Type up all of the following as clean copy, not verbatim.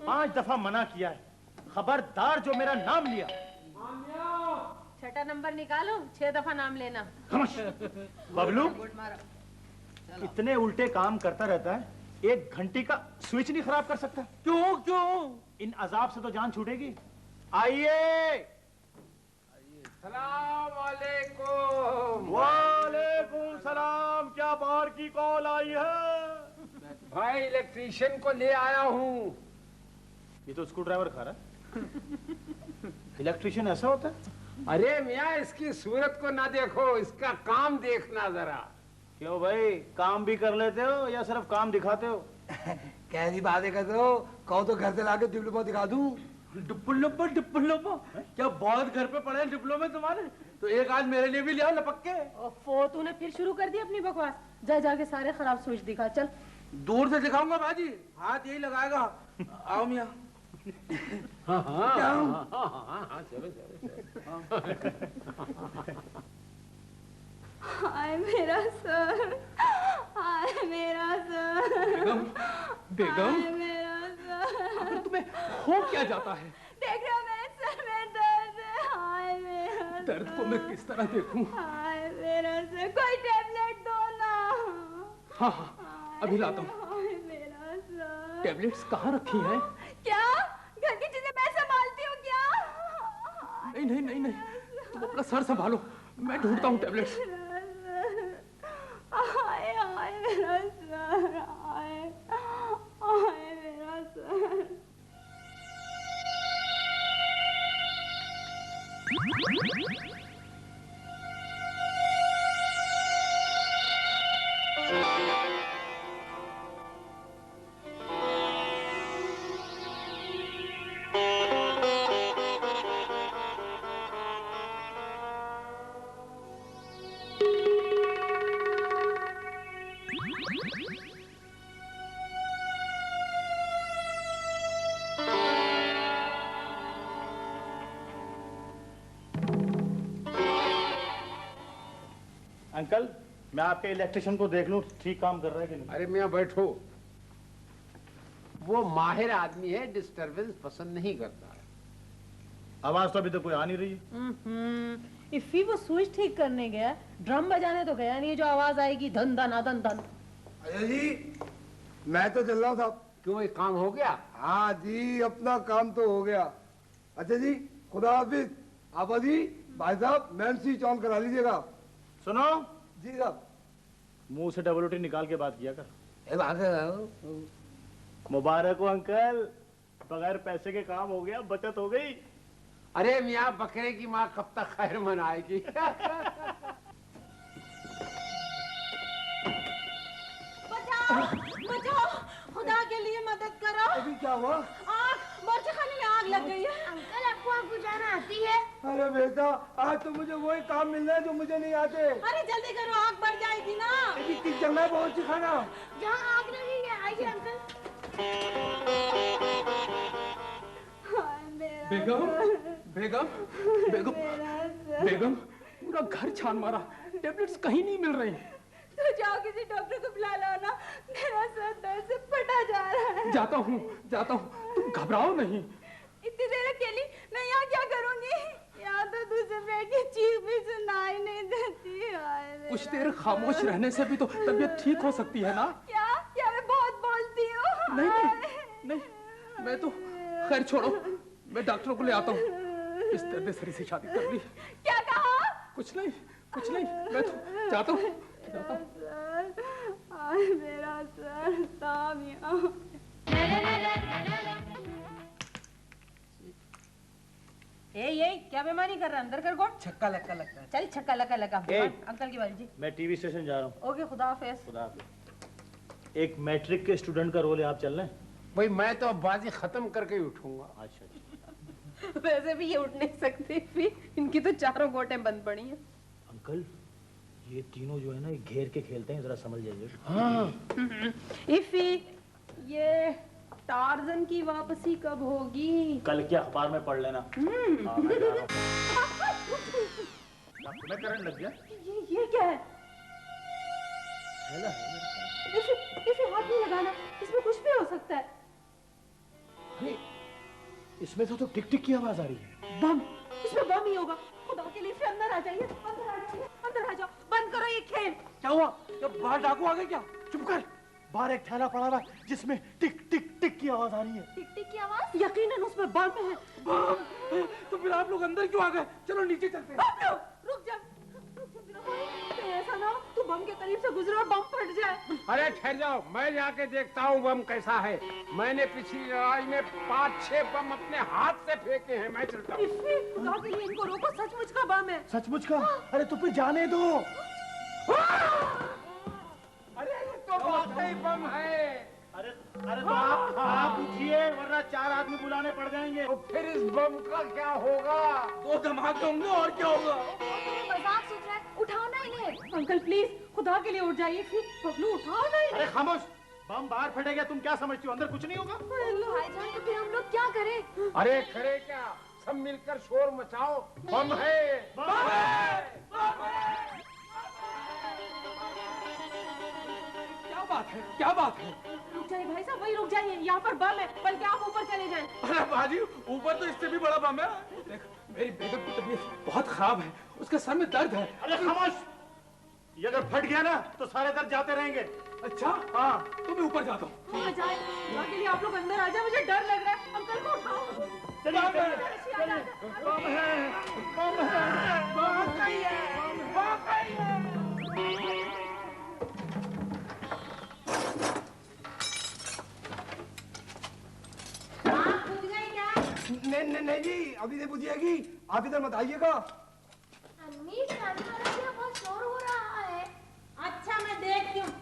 5 दफा मना किया है, खबरदार जो मेरा नाम लिया। छठा नंबर निकालो, 6 दफा नाम लेना। बबलू इतने उल्टे काम करता रहता है, 1 घंटे का स्विच नहीं खराब कर सकता? क्यों क्यों? इन अजाब से तो जान छूटेगी। आइए। सलाम वालेकुम। वालेकुम सलाम। क्या बाहर की कॉल आई है? भाई इलेक्ट्रीशियन को ले आया हूँ। ये तो स्क्रू ड्राइवर खा रहा है। इलेक्ट्रीशियन ऐसा होता है? अरे मियाँ, इसकी सूरत को ना देखो, इसका काम देखना जरा। क्यों भाई, काम भी कर लेते हो या सिर्फ काम दिखाते हो? कैसी बातें करते हो? कहो तो घर से लाके डिप्लोमा दिखा दूं। डिप्लोमा? डिप्लोमा? क्या बहुत घर पे पड़े हैं डिप्लोमे तुम्हारे? तो एक आज मेरे लिए भी ले आओ लपक के। ओफो, तूने फिर शुरू कर दी अपनी बकवास। जा जाके सारे खराब स्विच दिखा। चल दूर से दिखाऊंगा बाजी, हाथ यही लगाएगा। आओ मियाँ। हाँ हाँ क्या? हाँ, चलो। हाय मेरा सर, हाय मेरा सर। बेगम, बेगम, हाय मेरा सर। आखिर तुम्हें हो क्या जाता है? देख रहे हो मेरे सर में दर्द है। हाय मेरा दर्द को मैं किस तरह देखूं? हाय मेरा सर, कोई टेबलेट दो ना। हाँ हाँ, अभी लाता हूँ। हाय मेरा सर। टेबलेट्स कहाँ रखी हैं? क्या घर की चीजें मैं संभालती हूँ क्या? नहीं नहीं नहीं नहीं, तुम अपना सर संभालो, मैं ढूंढता हूँ टेबलेट्स। हाय हाय मेरा सर, हाय हाय मेरा सर। अंकल, मैं आपके इलेक्ट्रिशियन को देख लूं, ठीक काम कर रहा है कि नहीं? अरे मियाँ बैठो। वो माहिर आदमी है, डिस्टरबेंस पसंद नहीं करता है। आवाज तो अभी तक कोई आ नहीं रही है। इफी वो स्विच ठीक करने गया, ड्रम बजाने तो गया नहीं जो आवाज आएगी धन धन धन धन। अजय जी, मैं तो चल रहा हूँ साहब। क्यों, ये काम हो गया? हाँ जी, अपना काम तो हो गया। अच्छा जी, खुदा हाफिज। आपा जी, भाई साहब मैन स्विच ऑन करा लीजिएगा। सुनो जी साहब। मुंह से WT निकाल के बात किया कर। ए, मुबारक हो अंकल, बगैर पैसे के काम हो गया, बचत हो गई। अरे मियाँ, बकरे की माँ कब तक खैर मनाएगी? बचाओ बचाओ, खुदा के लिए मदद करो। अभी क्या हुआ? आग, मोर्चे खाने में आग लग गई है। अंकल, आपको आग बुझाना आती है? अरे बेटा, आज तो मुझे वही काम मिल रहा है जो मुझे नहीं आते। अरे जल्दी करो, आग बढ़ जाएगी ना। अभी किस जगह पहुंच खाना? जहाँ आग लगी है, आइए अंकल। हाय मेरा बेगम, बेगम, बेगम, बेगम, पूरा घर छान मारा, टेबलेट्स कहीं नहीं मिल रही। तो जाओ किसी डॉक्टर को बुला लो ना, मेरा सर दर्द से फटा जा रहा है। जाता हूँ, तुम घबराओ नहीं। इतनी देर अकेली मैं यहाँ क्या करूँगी? यहाँ तो दूसरे बेड की चीख भी सुनाई नहीं देती। कुछ देर खामोश रहने से भी तो तबीयत ठीक हो सकती है ना? क्या क्या मैं बहुत बोलती हूँ? नहीं नहीं नहीं, मैं तो खैर छोड़ो, मैं डॉक्टर को ले आता हूँ। इस दर्द से शादी कर ली। क्या कहा? कुछ नहीं, कुछ नहीं, मैं तो जाता हूँ। मेरा सर सामिया। ये क्या बेमानी कर रहा है? अंदर कर गोट। छक्का लक्का लगता है। चल छक्का लगा लगा। ए, अंकल की बारी जी। मैं TV स्टेशन जा रहा हूँ। ओके, खुदा हाफिज। खुदा हाफिज। एक मैट्रिक के स्टूडेंट का रोल है, आप चल रहे हैं? भाई मैं तो अब बाजी खत्म करके ही उठूंगा। अच्छा। वैसे भी ये उठ नहीं सकती भी, इनकी तो चारों गोटें बंद पड़ी हैं। अंकल, ये तीनों जो है ना, ये घेर के खेलते हैं, जरा समझ जाइए। हाँ। इफी, ये टार्जन की वापसी कब होगी? कल के अखबार में पढ़ लेना। हाँ, मैं जा रहा हूँ। तुम्हें करंट लग गया? ये क्या है? है ना? इफी हाथ नहीं लगाना, इसमें कुछ भी हो सकता है। अरे इसमें तो टिक टिक की आवाज आ रही है। बम, इसमें बम ही होगा। खुदा के लिए फिर अंदर आ जाइए, अंदर आ जाइए, अंदर आ जाओ, बंद करो ये खेल। क्या हुआ? क्या बाहर डाकू आ गए क्या? चुप कर, बाहर एक थैला पड़ा हुआ है जिसमें टिक टिक टिक की आवाज आ रही है। टिक टिक की आवाज? यकीनन उसमें बम है। बम! तो फिर आप लोग अंदर क्यों आ गए? चलो नीचे चलते हैं। बबलू, रुक जा, कहीं ऐसा ना हो तू बम के करीब से गुजरे और बम फट जाए। अरे ठहर जाओ, मैं जाके देखता हूँ बम कैसा है। मैंने पिछली लड़ाई में 5-6 बम अपने हाथ से फेंके हैं। मैं चलता हूँ। खुदा के लिए इनको रोको, सचमुच का बम है। सचमुच का? अरे तो फिर जाने दो। अरे ये तो वाकई बम है। अरे तो आप उठिए वरना 4 आदमी बुलाने पड़ जाएंगे। तो फिर इस बम का क्या होगा? 2 धमाके होंगे और क्या होगा? मजाक सोच रहा है, उठाओ ना इन्हें। अंकल प्लीज खुदा के लिए उठ जाइए। बबलू उठाओ ना इन्हें। अरे खामोश, बम बाहर फटेगा, तुम क्या समझती हो? अंदर कुछ नहीं होगा। भाईजान, तो फिर हम लोग क्या करें? अरे करे क्या, सब मिलकर शोर मचाओ। बम है, बम है। क्या बात है? क्या बात है? रुक जाइए भाई साहब, वही रुक जाइए। यहाँ पर बम है, बल्कि आप ऊपर चले जाएं। अरे बाजी, ऊपर तो इससे भी बड़ा बम है। देख, मेरी बेगम की तबीयत बहुत खराब है, उसके सर में दर्द है। अरे खामोश, ये अगर फट गया ना तो सारे दर्द जाते रहेंगे। अच्छा हाँ, तो मैं ऊपर जाता हूँ। हाँ, जाए। खुदा के लिए आप लोग अंदर आ जाए, मुझे डर लग रहा है। अंकल को उठाओ। चलिए बम है। बम है, बम है, वाकई है, वाकई है। आप बुझ गए क्या? नहीं जी, अभी नहीं बुझिएगी। आप इधर मत आइएगा। अम्मी, खाने वाला क्या बहुत शोर हो रहा है। अच्छा, मैं देखती हूँ।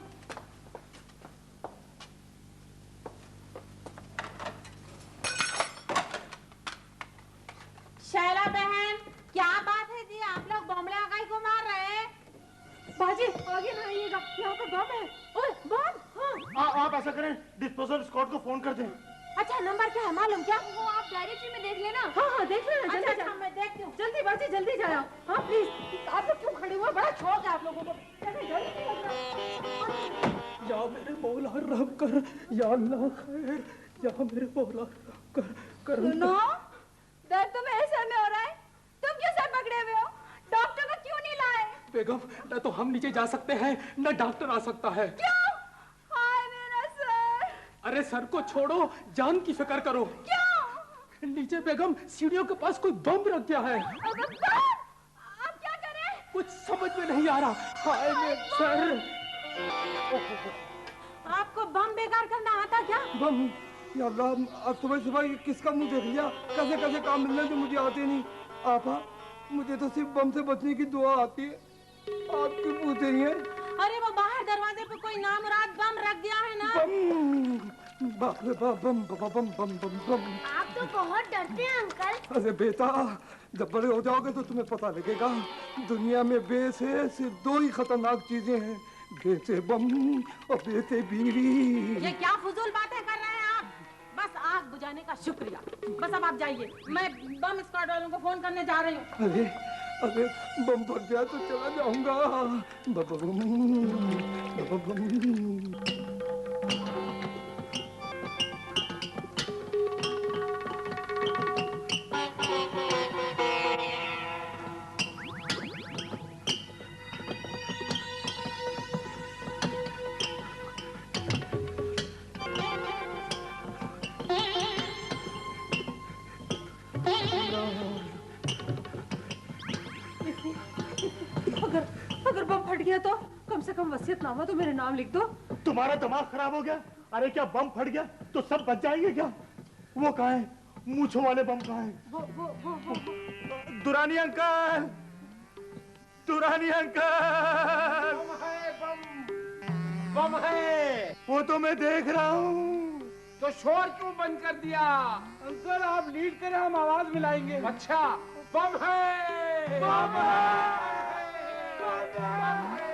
शैला बहन, क्या बात है जी? आप लोग बम लगाई को मार रहे हैं? बाजी आगे ना आइएगा, यहाँ पर बम है। ओए बम। हाँ। आप ऐसा करें, डिस्पोजल स्क्वाड को फोन कर दें। अच्छा, नंबर क्या है मालूम क्या? वो आप डायरेक्टरी में देख लेना। हाँ, देख लेना। जल्दी अच्छा, जाओ। मैं देखती हूँ। जल्दी बाजी, जल्दी जाओ। हाँ प्लीज। आप लोग क्यों खड़े हुए? बड़ा शौक है आप लोगों को। कैसे डर नहीं लग रहा? या मेरे मौला रहम कर, या अल्लाह खैर, या मेरे मौला रहम कर। सुनो, दर्द तुम्हें ऐसा में हो रहा है? तुम क्यों सर पकड़े हुए हो? डॉक्टर को क्यों नहीं लाए? बेगम, न तो हम नीचे जा सकते हैं, न डॉक्टर आ सकता है। क्यों? हाय मेरा सर। अरे सर को छोड़ो, जान की फिक्र करो। क्यों? नीचे बेगम सीढ़ियों के पास कोई बम रख गया है। अब आप क्या करें? कुछ समझ में नहीं आ रहा। हाय मेरे सर। आपको बम बेकार करना आता क्या? बम, या अल्लाह, आज सुबह ये किसका मुंह देख लिया? कैसे कैसे काम मिलने जो मुझे आते नहीं। आपा, मुझे तो सिर्फ बम से बचने की दुआ आती है। आप क्यों पूछ रही हैं? अरे वो बाहर दरवाजे पे कोई नामुराद बम रख दिया है ना। बम, बाप रे बाप, बम बम बम बम बम बम। आप तो बहुत डरते हैं अंकल। अरे बेटा, जब बड़े हो जाओगे तो तुम्हें पता लगेगा। दुनिया में बे से सिर्फ 2 ही खतरनाक चीजें हैं, बे से बम और बे से बीड़ी। ये क्या फजूल बातें कर रहे हैं आप? बस आग बुझाने का शुक्रिया। बस अब आप जाइए, मैं बम स्क्वाड वालों को फोन करने जा रही हूँ। अरे अरे, बम फट गया तो चला जाऊंगा। बम बम बम। अगर बम फट गया तो कम से कम वसीयतनामा तो मेरे नाम लिख दो। तुम्हारा दिमाग खराब हो गया? अरे क्या बम फट गया तो सब बच जाएंगे क्या? वो कहाँ है? मूंछों वाले बम कहाँ है? वो दुरानी अंकल, दुरानी अंकल। बम है, बम, बम है। वो तो मैं देख रहा हूँ। तो शोर क्यों बंद कर दिया? अंकल आप लीड करें, हम आवाज मिलाएंगे। अच्छा, बम है, बम है, बम है।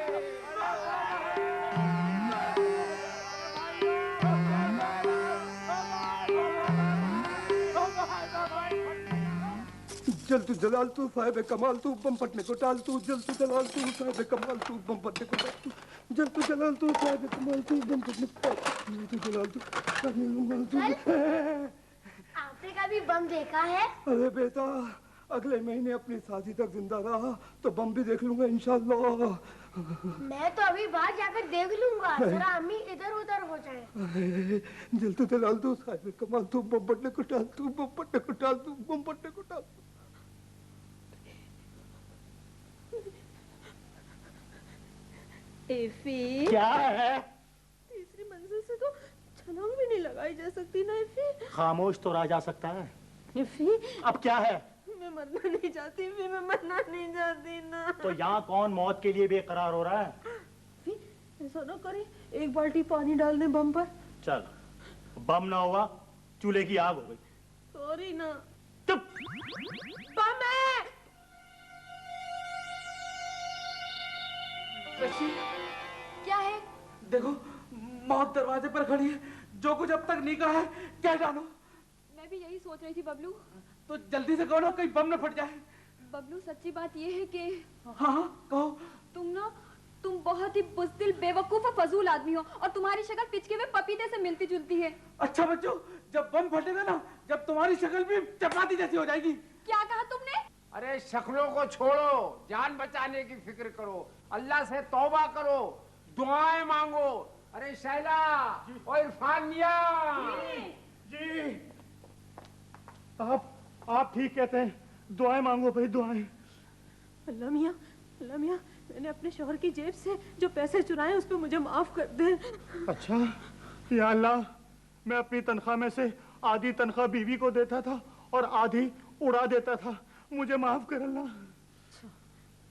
जल तू जलाल तू साहिब कमाल तू, बम फटने को टाल तू। जल तू जलाल तू साहिब कमाल तू, बम फटने को टाल तू। जल तू जलाल तू साहिब कमाल तू, बम फटने को टाल तू। जल तू जलाल तू साहिब कमाल तू। कभी बम देखा है? अरे बेटा, अगले महीने अपनी शादी तक जिंदा रहा तो बम भी देख लूंगा इंशाल्लाह। मैं तो अभी बाहर जाकर देख लूंगा, जरा अम्मी इधर उधर हो जाए। दिल तो दलाल तू, साहिब कमाल तू, बम पटने को टाल तू, बम पटने को टाल तू, बम पटने को टाल तू। इफी, क्या है? तीसरी मंजिल से तो छलांग भी नहीं लगाई जा सकती ना इफी। खामोश तो रहा जा सकता है। इफी, अब क्या है? मैं मरना नहीं चाहती इफी, मैं मरना नहीं चाहती ना। तो यहाँ कौन मौत के लिए बेकरार हो रहा है? इफी, ऐसा ना करें, एक बाल्टी पानी डाल दें बम पर। चल, बम ना हुआ, चूल्हे की आग हो गई। सॉरी ना। चुप। बम है। क्या है? देखो, मौत दरवाजे पर खड़ी है, जो कुछ अब तक नहीं कहा है कह डालो। मैं भी यही सोच रही थी बबलू। तो जल्दी से कहो ना, कहीं बम न फट जाए। बबलू सच्ची बात ये है कि हाँ कहो। तुम बहुत ही बुज़दिल, बेवकूफ और फजूल आदमी हो और तुम्हारी शक्ल पिचके हुए पपीते से मिलती जुलती है। अच्छा बच्चों, जब बम फटेगा ना, जब तुम्हारी शक्ल भी चपाती जैसी हो जाएगी। क्या कहा तुमने? अरे शक्लों को छोड़ो, जान बचाने की फिक्र करो, अल्लाह से तौबा करो, दुआएं मांगो। अरे शैला और इरफान मिया जी, आप ठीक कहते हैं, दुआएं मांगो भाई, दुआएं। अल्लाह मियाँ, अल्लाह मियाँ, मैंने अपने शौहर की जेब से जो पैसे चुराए उस पर मुझे माफ कर दे। अच्छा, या अल्लाह, मैं अपनी तनख्वाह में से आधी तनख्वाह बीवी को देता था और आधी उड़ा देता था, मुझे माफ कर अल्लाह।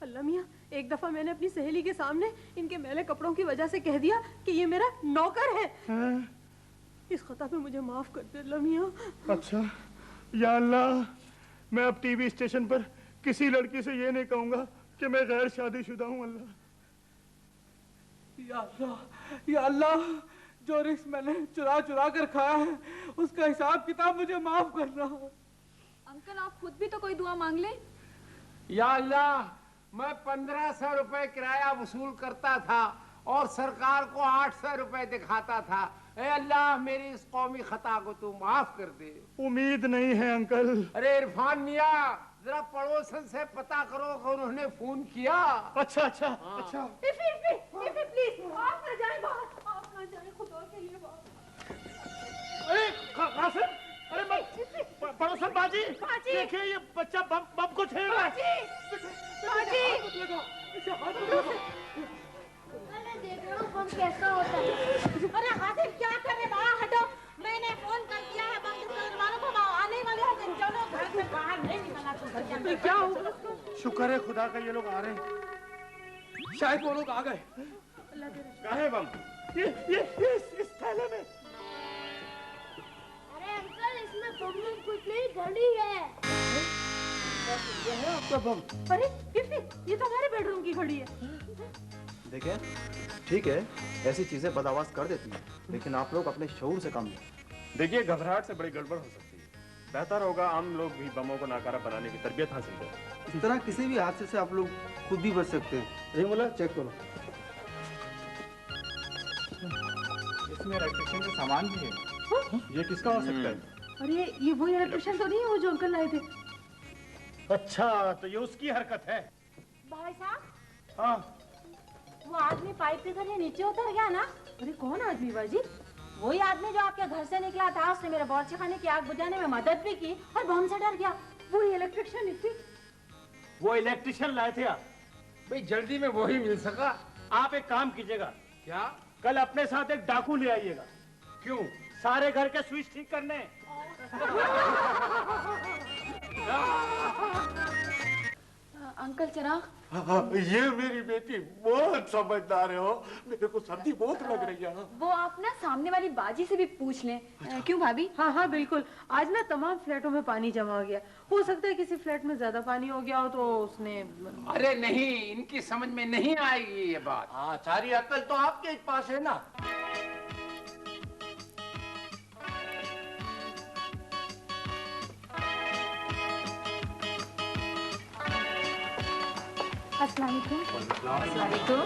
अल्लाह मियाँ, एक दफा मैंने अपनी सहेली के सामने इनके मैले कपड़ों की वजह से कह दिया कि ये मेरा नौकर है। इस खता पे मुझे माफ कर दे अल्लाह मियाँ। अच्छा, या अल्लाह, मैं अब टीवी स्टेशन पर किसी लड़की से ये नहीं कहूंगा कि मैं गैर शादीशुदा हूँ। अल्लाह, या अल्लाह, जो रिस्क मैंने चुरा चुरा कर खाया है उसका हिसाब किताब मुझे माफ करना। अंकल, आप खुद भी तो कोई दुआ मांग ले। या अल्लाह, मैं 1500 रुपए किराया वसूल करता था और सरकार को 800 रुपए दिखाता था। ए अल्लाह, मेरी इस कौमी खता को तू माफ कर दे। उम्मीद नहीं है अंकल। अरे इरफान मिया, जरा पड़ोसन से पता करो कि उन्होंने फोन किया। अच्छा अच्छा अच्छा। प्लीज आप ना जाए बाहर, आप ना जाए, खुदा के लिए बाहर। अरे कासिम, अरे पड़ोसन बाजी, देखिए ये बच्चा बम को छेड़ रहा है। मैं देख रहा हूँ बम कैसा होता है। अरे हासिम, क्या कर रहे? बाहर हटो, मैंने फोन कर दिया है बम डिस्पोजल वालों को, आने वाले हैं, चलो घर से बाहर नहीं निकलना तुम घर के अंदर। क्या होगा? शुक्र है खुदा का, ये लोग आ रहे हैं। शायद वो लोग आ गए। कहाँ है बम? ये इस थैले में। अरे अंकल, इसमें बम कुछ नहीं, घड़ी है। ये है आपका बम? अरे ये तो हमारे बेडरूम की घड़ी है। देखिए, ठीक है, ऐसी चीजें बदआवाज कर देती हैं, लेकिन आप लोग अपने शऊर से काम लें। देखिए, घबराहट से बड़ी गड़बड़ हो सकती है। बेहतर होगा आम लोग भी बमों को नाकारा बनाने की तरबियत हासिल करें। इस तरह किसी भी हादसे से आप लोग खुद भी बच सकते हैं। रिंग वाला चेक करो। इसमें इलेक्ट्रिशियन का सामान भी है। ये किसका हो सकता है? अरे ये वो इलेक्ट्रिशियन तो नहीं है वो जो अंकल लाए थे? अच्छा, तो ये उसकी हरकत है। भाई साहब, हाँ, वो आदमी पाइप के जरिए नीचे उतर गया ना? अरे कौन आदमी बाजी? वही आदमी जो आपके घर से निकला था, उसने मेरे बावर्ची खाने की आग बुझाने में मदद भी की और बम से डर गया। वही इलेक्ट्रिशियन इसी। वो इलेक्ट्रिशियन लाए थे आप? भाई जल्दी में वही मिल सका। आप एक काम कीजिएगा, क्या? कल अपने साथ एक डाकू ले आइएगा। क्यों? सारे घर के स्विच ठीक करने। अंकल चिराग, ये मेरी बेटी बहुत समझदार है हो, मेरे को सर्दी बहुत लग रही है। वो आप ना सामने वाली बाजी से भी पूछ लें। क्यों भाभी? हाँ हाँ बिल्कुल, आज ना तमाम फ्लैटों में पानी जमा हो गया। हो सकता है किसी फ्लैट में ज्यादा पानी हो गया हो तो उसने। अरे नहीं, इनकी समझ में नहीं आएगी ये बात। हाँ, सारी अकल तो आपके पास है ना। अस्सलाम वालेकुम।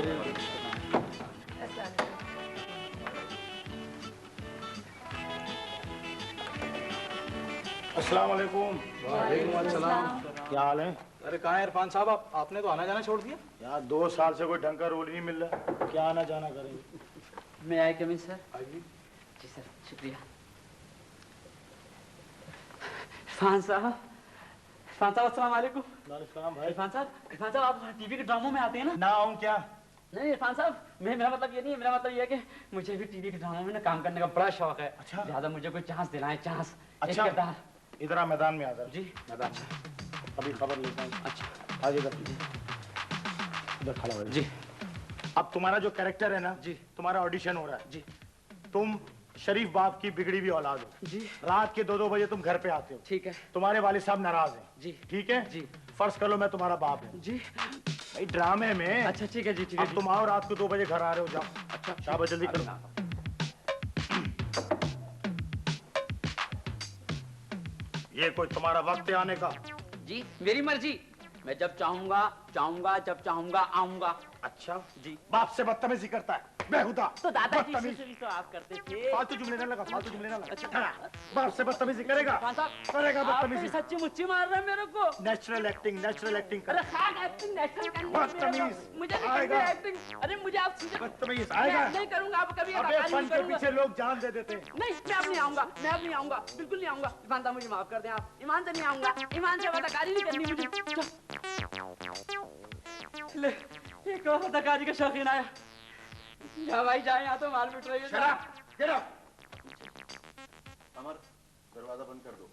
अस्सलाम वालेकुम। वालेकुम अस्सलाम। क्या हाल है? अरे कहाँ है इरफान साहब, आपने तो आना जाना छोड़ दिया। यार 2 साल से कोई ढंग का रोल ही नहीं मिल रहा, क्या आना जाना करेंगे। मैं आए कमी सर। जी सर, शुक्रिया। इरफान साहब अस्सलाम वालेकुम। भाई। इरफान साहब आप टीवी के ड्रामों में आते हैं ना? ना आऊं क्या? नहीं इरफान साहब, मेरा मतलब ये नहीं है, मेरा मतलब ये है कि मुझे भी टीवी के ड्रामों में ना काम करने का बड़ा शौक है। अच्छा। ज्यादा मुझे कोई चांस दिलाएं, चांस। अच्छा। एक किरदार। इधर आ, मैदान में आ जा। जी मैदान में अभी खबर लेता हूँ। अच्छा। आज इधर खड़ा हो जी। अब तुम्हारा जो कैरेक्टर है ना जी, तुम्हारा ऑडिशन हो रहा है जी। तुम शरीफ बाप की बिगड़ी हुई औलाद हो जी। रात के 2-2 बजे तुम घर पे आते हो। ठीक है। तुम्हारे वालिद साहब नाराज हैं। जी। ठीक है जी। फर्ज कर लो मैं तुम्हारा बाप हूँ जी। भाई ड्रामे में। अच्छा ठीक है जी, ठीक है। अब तुम आओ रात को 2 बजे घर आ रहे हो, जाओ। अच्छा शाबाश, जल्दी करो। ये कोई तुम्हारा वक्त है आने का? जी मेरी मर्जी, मैं जब चाहूंगा जब चाहूंगा आऊंगा। अच्छा जी। बाप से बदतमीजी करता है बेहुदा। तो दादाजी बदतमीज। से तो आप करते थे। फालतू जुमले न लगा, फालतू जुमले न लगा। अच्छा। बाप से बदतमीजी करेगा? करेगा आप बदतमीजी। तो सच्ची मुच्ची मार रहे हैं मेरे को। नेचुरल एक्टिंग कर। अरे खाक एक्टिंग नेचुरल करनी है बदतमीज। मेरे को। मुझे नहीं आएगा। करनी एक्टिंग। अरे मुझे आप सीधे बदतमीज आएगा। मैं नहीं करूंगा, आप कभी अबे अदाकारी फन नहीं के करूंगा। पीछे लोग जान दे देते हैं। नहीं मैं अब नहीं आऊंगा, बिल्कुल नहीं आऊंगा। ईमान साहब मुझे माफ कर दें, आप ईमान से नहीं आऊंगा। ईमान से अदाकारी नहीं करनी मुझे। ले एक और अदाकारी का शौकीन आया। जा भाई जाए, यहाँ तो माल मिट रही है। अमर दरवाजा बंद कर दो,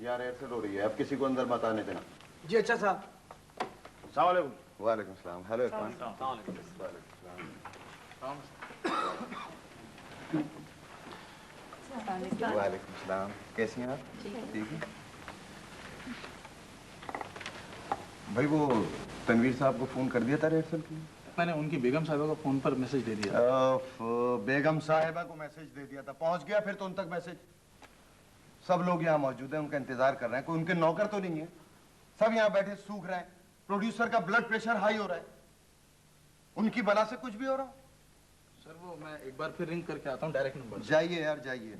यार एयरसेल हो रही है, अब किसी को अंदर मत आने देना। जी अच्छा साहब। अस्सलाम वालेकुम। वालेकुम सलाम। हेलो इरफान। वालेकुम सलाम। कैसी हैं आप? ठीक है। भाई वो तनवीर साहब को फोन कर दिया था एयरसेल के लिए? मैंने उनकी बेगम साहिबा को फोन पर मैसेज दे दिया। बेगम साहिबा को मैसेज दे दिया था, पहुंच गया फिर तो उन तक मैसेज? सब लोग यहाँ मौजूद हैं, उनका इंतजार कर रहे हैं। कोई उनके नौकर तो नहीं है? सब यहाँ बैठे सूख रहे हैं। प्रोड्यूसर का ब्लड प्रेशर हाई हो रहा है, उनकी बला से कुछ भी हो रहा हो। सर वो मैं एक बार फिर रिंग करके आता हूँ डायरेक्ट नंबर। जाइए यार जाइए।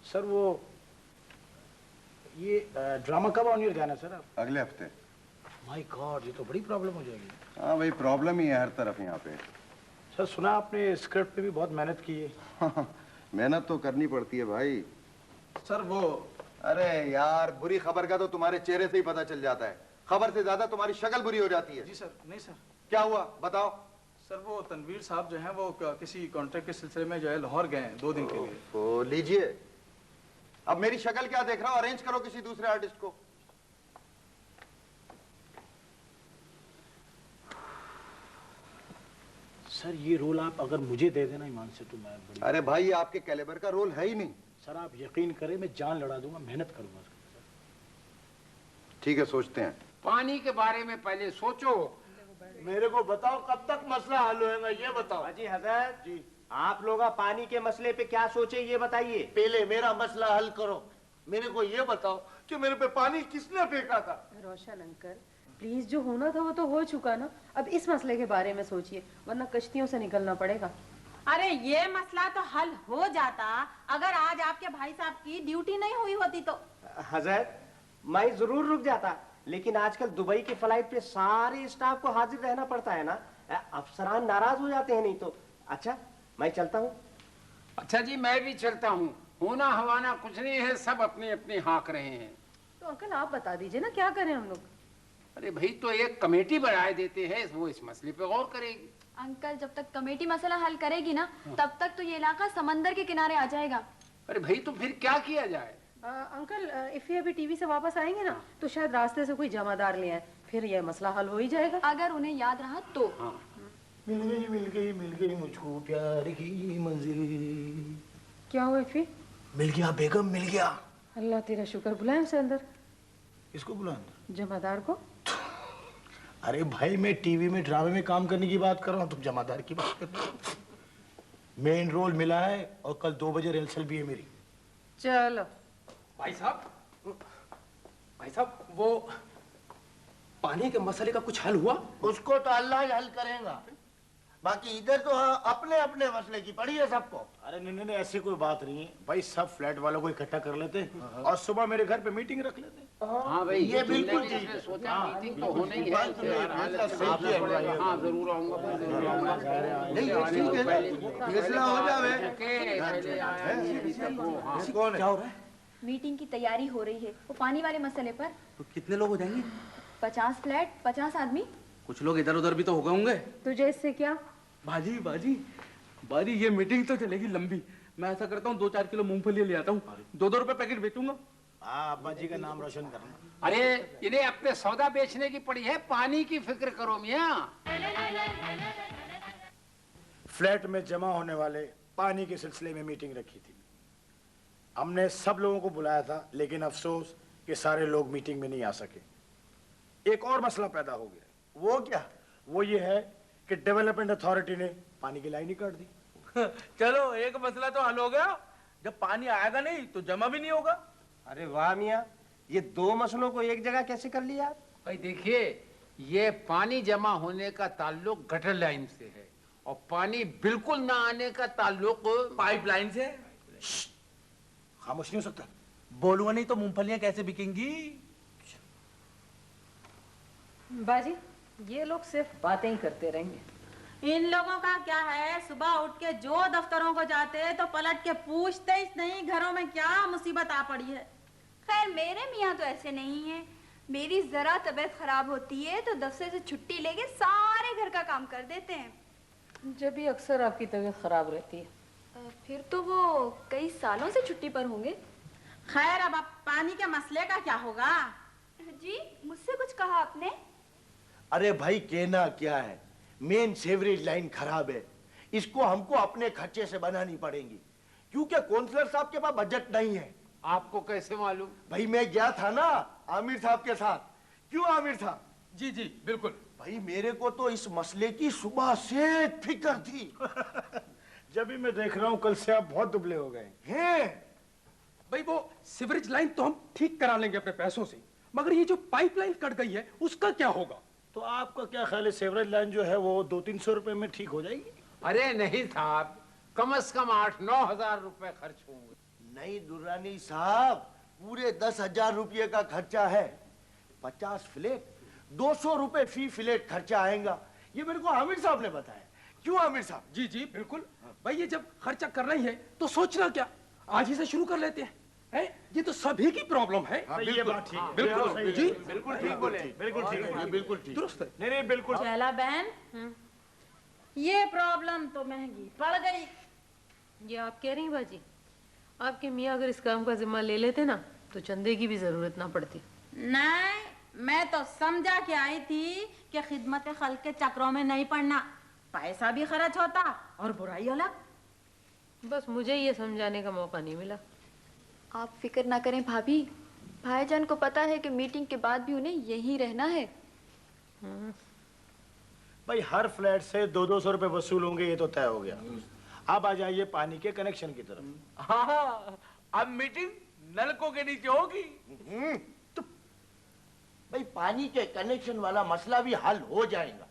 सर वो ये ड्रामा कब ऑन एयर जाना सर? आप अगले हफ्ते। माय गॉड, ये तो बड़ी प्रॉब्लम हो जाएगी। हाँ भाई प्रॉब्लम ही है हर तरफ यहाँ पे। सर सुना आपने स्क्रिप्ट पे भी बहुत मेहनत की है। मेहनत तो करनी पड़ती है भाई। सर वो अरे यार बुरी खबर का तो तुम्हारे चेहरे से ही पता चल जाता है, खबर से ज्यादा तुम्हारी शक्ल बुरी हो जाती है। जी सर। नहीं सर। क्या हुआ बताओ। सर वो तनवीर साहब जो हैं वो किसी कॉन्ट्रैक्ट के सिलसिले में जो है लाहौर गए हैं 2 दिन के लिए। तो लीजिए, अब मेरी शक्ल क्या देख रहा हो, अरेंज करो किसी दूसरे आर्टिस्ट को। सर ये रोल आप अगर मुझे दे देना ईमान से तो मैं बड़ी। अरे भाई ये आपके कैलिबर का रोल है ही नहीं। सर आप यकीन करें मैं जान लड़ा दूंगा, मेहनत करूंगा। ठीक है सोचते हैं। पानी के बारे में पहले सोचो। मेरे को बताओ कब तक मसला हल होएगा ये बताओ। जी हजरत जी, आप लोग पानी के मसले पे क्या सोचे ये बताइए। पहले मेरा मसला हल करो। मेरे को ये बताओ कि मेरे पे पानी किसने फेंका था? रोशन अंकल प्लीज, जो होना था वो तो हो चुका ना, अब इस मसले के बारे में सोचिए, वरना कश्तियों से निकलना पड़ेगा। अरे ये मसला तो हल हो जाता अगर आज आपके भाई साहब की ड्यूटी नहीं हुई होती तो। हजरत मैं जरूर रुक जाता, लेकिन आजकल दुबई की फ्लाइट पे सारे स्टाफ को हाजिर रहना पड़ता है ना, अफसरान नाराज हो जाते हैं नहीं तो। अच्छा मैं चलता हूँ। अच्छा जी मैं भी चलता हूँ, होना हवाना कुछ नहीं है, सब अपने अपने हाँक रहे हैं। तो अंकल आप बता दीजिए ना क्या करें हम लोग। अरे भाई तो एक कमेटी बनाए देते हैं, वो इस मसले पे गौर करेगी। अंकल जब तक कमेटी मसला हल करेगी ना तब तक तो ये इलाका समंदर के किनारे आ जाएगा। अरे भाई तो फिर क्या किया जाए? अंकल इफ़ी अभी टीवी से वापस आएंगे ना तो शायद रास्ते से कोई जमादार ले आए, फिर यह मसला हल हो ही जाएगा अगर उन्हें याद रहा तो। हाँ। मिल गई मुझको प्यार की मंजिल। क्या हुआ इफ़ी? मिल गया बेगम, मिल गया। अल्लाह तेरा शुक्र, बुलाए उसे अंदर। किसको बुला अंदर? जमादार को। अरे भाई मैं टीवी में ड्रामे में काम करने की बात कर रहा हूँ, तुम जमादार की बात कर रहे हो। मेन रोल मिला है और कल 2 बजे रिहर्सल भी है मेरी। चलो भाई साहब वो पानी के मसले का कुछ हल हुआ? उसको तो अल्लाह ही हल करेगा। बाकी इधर तो अपने अपने मसले की पड़ी है सबको। अरे नहीं नहीं ऐसी कोई बात नहीं है भाई, सब फ्लैट वालों को इकट्ठा कर लेते और सुबह मेरे घर पे मीटिंग रख लेते। हाँ भाई ये बिल्कुल ठीक है। सोचा मीटिंग तो होना ही है। हाँ जरूर आऊंगा, जरूर आऊंगा। नहीं ठीक है, फैसला हो जावे। कौन क्या हो रहा है? मीटिंग की तैयारी हो रही है, वो पानी वाले मसले पर। तो कितने लोग हो जाएंगे? 50 फ्लैट, 50 आदमी। कुछ लोग इधर उधर भी तो हो गए होंगे। तुझे इससे क्या? बाजी बाजी बाजी, ये मीटिंग तो चलेगी लंबी। मैं ऐसा करता हूँ 2-4 किलो मूंगफली ले आता हूँ, 2-2 रुपए पैकेट बेचूंगा। हाँ अब्बा जी का नाम रोशन करना। अरे इन्हें अपने सौदा बेचने की पड़ी है, पानी की फिक्र करो मियाँ। फ्लैट में जमा होने वाले पानी के सिलसिले में मीटिंग रखी थी। हमने सब लोगों को बुलाया था, लेकिन अफसोस कि सारे लोग मीटिंग में नहीं आ सके। एक और मसला पैदा हो गया। वो क्या? वो ये है कि डेवलपमेंट अथॉरिटी ने पानी की लाइन ही काट दी। चलो एक मसला तो हल हो गया, जब पानी आएगा नहीं तो जमा भी नहीं होगा। अरे वाह मियाँ, ये 2 मसलों को एक जगह कैसे कर लिया आप? भाई देखिए, ये पानी जमा होने का ताल्लुक गटर लाइन से है और पानी बिल्कुल ना आने का ताल्लुक पाइपलाइन से। खामोश नहीं हो सकता। बोलूंगा नहीं तो मूंगफलियां कैसे बिकेंगी? बाजी, ये लोग सिर्फ बातें ही करते रहेंगे। इन लोगों का क्या है, सुबह उठ के जो दफ्तरों को जाते हैं तो पलट के पूछते ही नहीं घरों में क्या मुसीबत आ पड़ी है। खैर मेरे मियाँ तो ऐसे नहीं है। मेरी जरा तबीयत खराब होती है तो दफ्तर से छुट्टी लेके सारे घर का काम कर देते हैं। जब भी अक्सर आपकी तबीयत खराब रहती है। फिर तो वो कई सालों से छुट्टी पर होंगे। खैर अब पानी के मसले का क्या होगा? जी मुझसे कुछ कहा आपने? अरे भाई कहना क्या है, मेन सीवरेज लाइन खराब है, इसको हमको अपने खर्चे से बनानी पड़ेगी, क्योंकि काउंसलर साहब के पास बजट नहीं है। आपको कैसे मालूम? भाई मैं गया था ना आमिर साहब के साथ। क्यों आमिर साहब? जी जी बिल्कुल। भाई मेरे को तो इस मसले की सुबह से फिक्र थी। जब भी मैं देख रहा हूँ कल से आप बहुत दुबले हो गए हैं। भाई वो सीवरेज लाइन तो हम ठीक करा लेंगे अपने पैसों से, मगर ये जो पाइपलाइन कट गई है उसका क्या होगा? तो आपका क्या ख्याल है, सीवरेज लाइन जो है वो 200-300 रुपए में ठीक हो जाएगी? अरे नहीं साहब, कम से कम 8-9 हजार रुपए खर्च होंगे। नहीं दुर्रानी साहब, पूरे 10,000 रुपये का खर्चा है। 50 फ्लैट, 200 रुपए फी फ्लैट खर्चा आएगा। ये मेरे को आमिर साहब ने बताया। क्यों आमिर साहब? जी जी बिल्कुल। भाई ये जब खर्चा करना ही है तो सोचना क्या, आज ही से शुरू कर लेते हैं। ये तो सभी की प्रॉब्लम है। हाँ, ये बात ठीक है। बिल्कुल जी बिल्कुल ठीक बोले, बिल्कुल ठीक है, ये बिल्कुल ठीक दुरुस्त है। नहीं नहीं बिल्कुल। चला बहन, ये प्रॉब्लम तो महंगी पड़ गई। ये आप कह रही हैं बाजी? आपके मियाँ अगर इस काम का जिम्मा ले लेते ना तो चंदे की भी जरूरत ना पड़ती। नहीं, मैं तो समझा के आई थी कि खिदमत खल्क के चक्रों में नहीं पड़ना, पैसा भी खर्च होता और बुराई अलग। बस मुझे ये समझाने का मौका नहीं मिला। आप फिक्र ना करें भाभी, भाईजान को पता है कि मीटिंग के बाद भी उन्हें यहीं रहना है। भाई हर फ्लैट से 200-200 रुपए वसूल होंगे, ये तो तय हो गया। अब आ जाइए पानी के कनेक्शन की तरफ। हाँ, अब मीटिंग नलकों के नीचे होगी। तो भाई पानी के कनेक्शन वाला मसला भी हल हो जाएगा।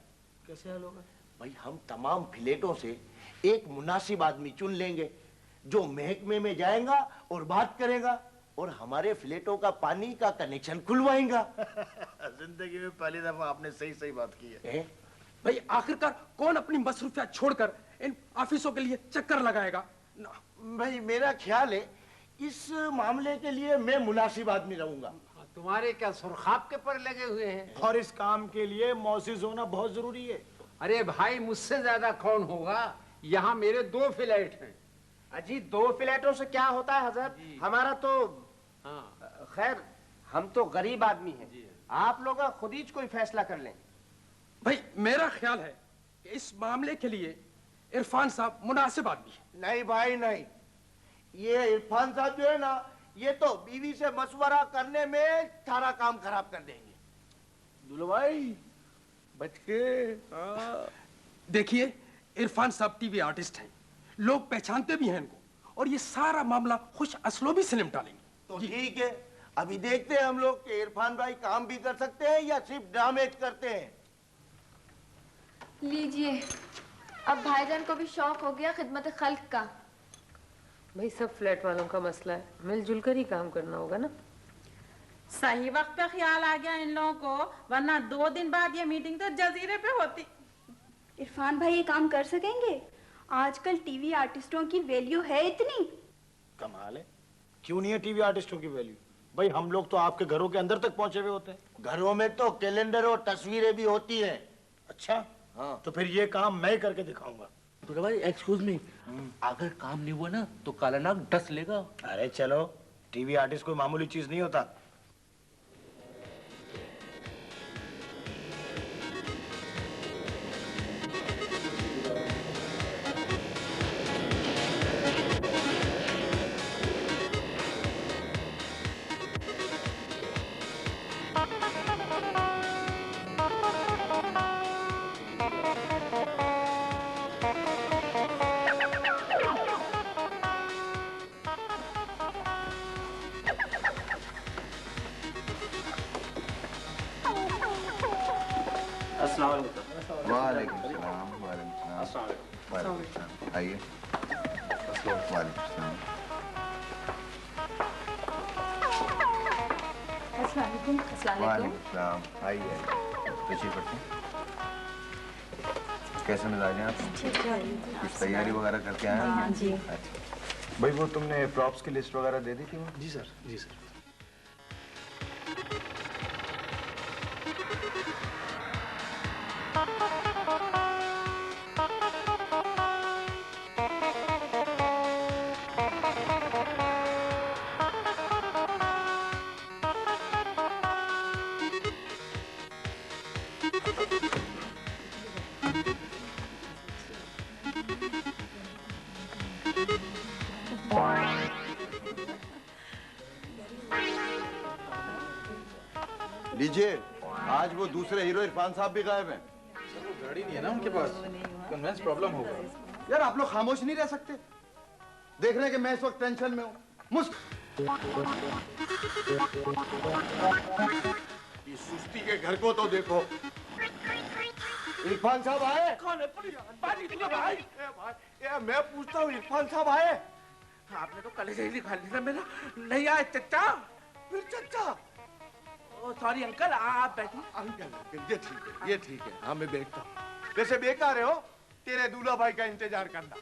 कैसे हल होगा? भाई हम तमाम फ्लैटों से एक मुनासिब आदमी चुन लेंगे जो महकमे में जाएगा और बात करेगा और हमारे फ्लैटों का पानी का कनेक्शन खुलवाएगा। जिंदगी में पहली दफा आपने सही सही बात की है। भाई आखिरकार कौन अपनी मसरूफियत छोड़कर इन ऑफिसों के लिए चक्कर लगाएगा? भाई मेरा ख्याल है इस मामले के लिए मैं मुनासिब आदमी रहूंगा। तुम्हारे क्या सुरखाब के पर लगे हुए हैं? और इस काम के लिए मौसिस होना बहुत जरूरी है। अरे भाई मुझसे ज्यादा कौन होगा? यहाँ मेरे 2 फ्लैट हैं। अजी 2 फ्लैटों से क्या होता है हजरत? हमारा तो खैर हम तो गरीब आदमी हैं। आप लोग खुद ही कोई फैसला कर लें। भाई मेरा ख्याल है कि इस मामले के लिए इरफान साहब मुनासिब आदमी है। नहीं भाई नहीं, ये इरफान साहब जो है ना, ये तो बीवी से मशवरा करने में सारा काम खराब कर देंगे। दुल्लो भाई बच के। देखिए इरफान साहब टीवी आर्टिस्ट हैं, लोग पहचानते भी हैं इनको, और ये सारा मामला खुश असलोबी से निपटालेंगे। तो ठीक है, अभी देखते हैं हम लोग कि इरफान भाई काम भी कर सकते हैं या सिर्फ डैमेज करते हैं। लीजिए अब भाईजान को भी शौक हो गया खिदमत खल्क का। भाई सब फ्लैट वालों का मसला है, मिलजुल कर ही काम करना होगा ना। सही वक्त पे ख्याल आ गया इन लोगों को, वरना 2 दिन बाद ये मीटिंग तो जजीरे पे होती। इरफान भाई ये काम कर सकेंगे? आजकल टीवी आर्टिस्टों की वैल्यू है इतनी? कमाल है, क्यों नहीं है टीवी आर्टिस्टों की वैल्यू? भाई हम लोग तो आपके घरों के अंदर तक पहुंचे हुए होते हैं। घरों में तो कैलेंडर और तस्वीरें भी होती हैं। अच्छा हाँ, तो फिर ये काम मैं ही करके दिखाऊंगा। तो भाई एक्सक्यूज मी, अगर काम नहीं हुआ ना तो काला नाग डस लेगा। अरे चलो, टीवी आर्टिस्ट कोई मामूली चीज नहीं होता। वालेकुम सलाम। वालेकुम सलाम। वालेकुम सलाम। आइए। वालेकुम सलाम। वालेकुम सलाम। आइए, तशरीफ रखें। कैसे मिजाज हैं आप? ठीक है। कुछ तैयारी वगैरह करके आए हैं? हाँ जी। अच्छा भाई, वो तुमने प्रॉप्स की लिस्ट वगैरह दे दी थी? जी सर, जी सर। लीजिए, आज वो दूसरे हीरो इरफान साहब भी गायब हैं। सर वो गाड़ी नहीं है ना उनके पास, कन्वेंस प्रॉब्लम होगा। यार आप लोग खामोश नहीं रह सकते? देख रहे हैं कि मैं इस वक्त टेंशन में हूँ। इस सुस्ती के घर को तो देखो। इरफान साहब आए? कौन है? भाई मैं पूछता हूँ, इरफान साहब आए? आपने तो कल ही लिखा लिया मेरा। नहीं आए चचा? फिर चचा? सॉरी अंकल, आप बैठिए। अंकल, ये ठीक है, ये ठीक है। हाँ मैं बैठता हूँ। वैसे बेकार है हो तेरे दूल्हा भाई का इंतजार करना।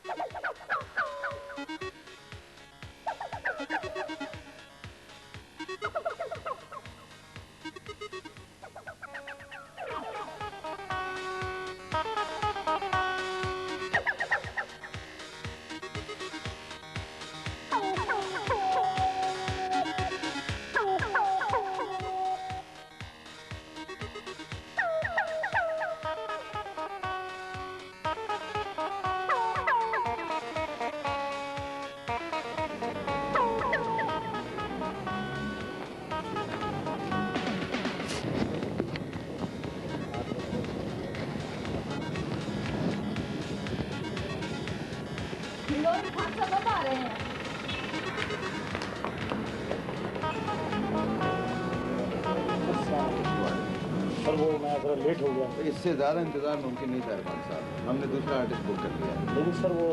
सर वो मैं थोड़ा लेट हो गया। इससे ज्यादा इंतजार मुमकिन नहीं था इरफान साहब, हमने दूसरा आर्टिस्ट बुक कर लिया है। लेकिन सर वो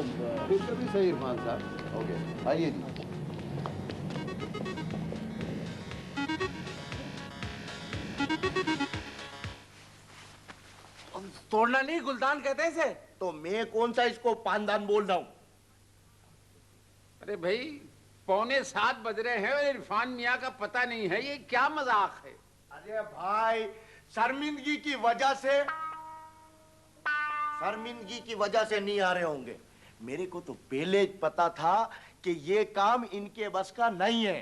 पिक्चर भी सही इरफान साहब। ओके आइए जी। तोड़ना नहीं, गुलदान कहते हैं इसे। तो मैं कौन सा इसको पानदान बोल रहा हूँ? अरे भाई 6:45 बज रहे हैं और इरफान मियाँ का पता नहीं है, ये क्या मजाक है? अरे भाई, शर्मिंदगी की वजह से नहीं आ रहे होंगे। मेरे को तो पहले पता था कि ये काम इनके बस का नहीं है।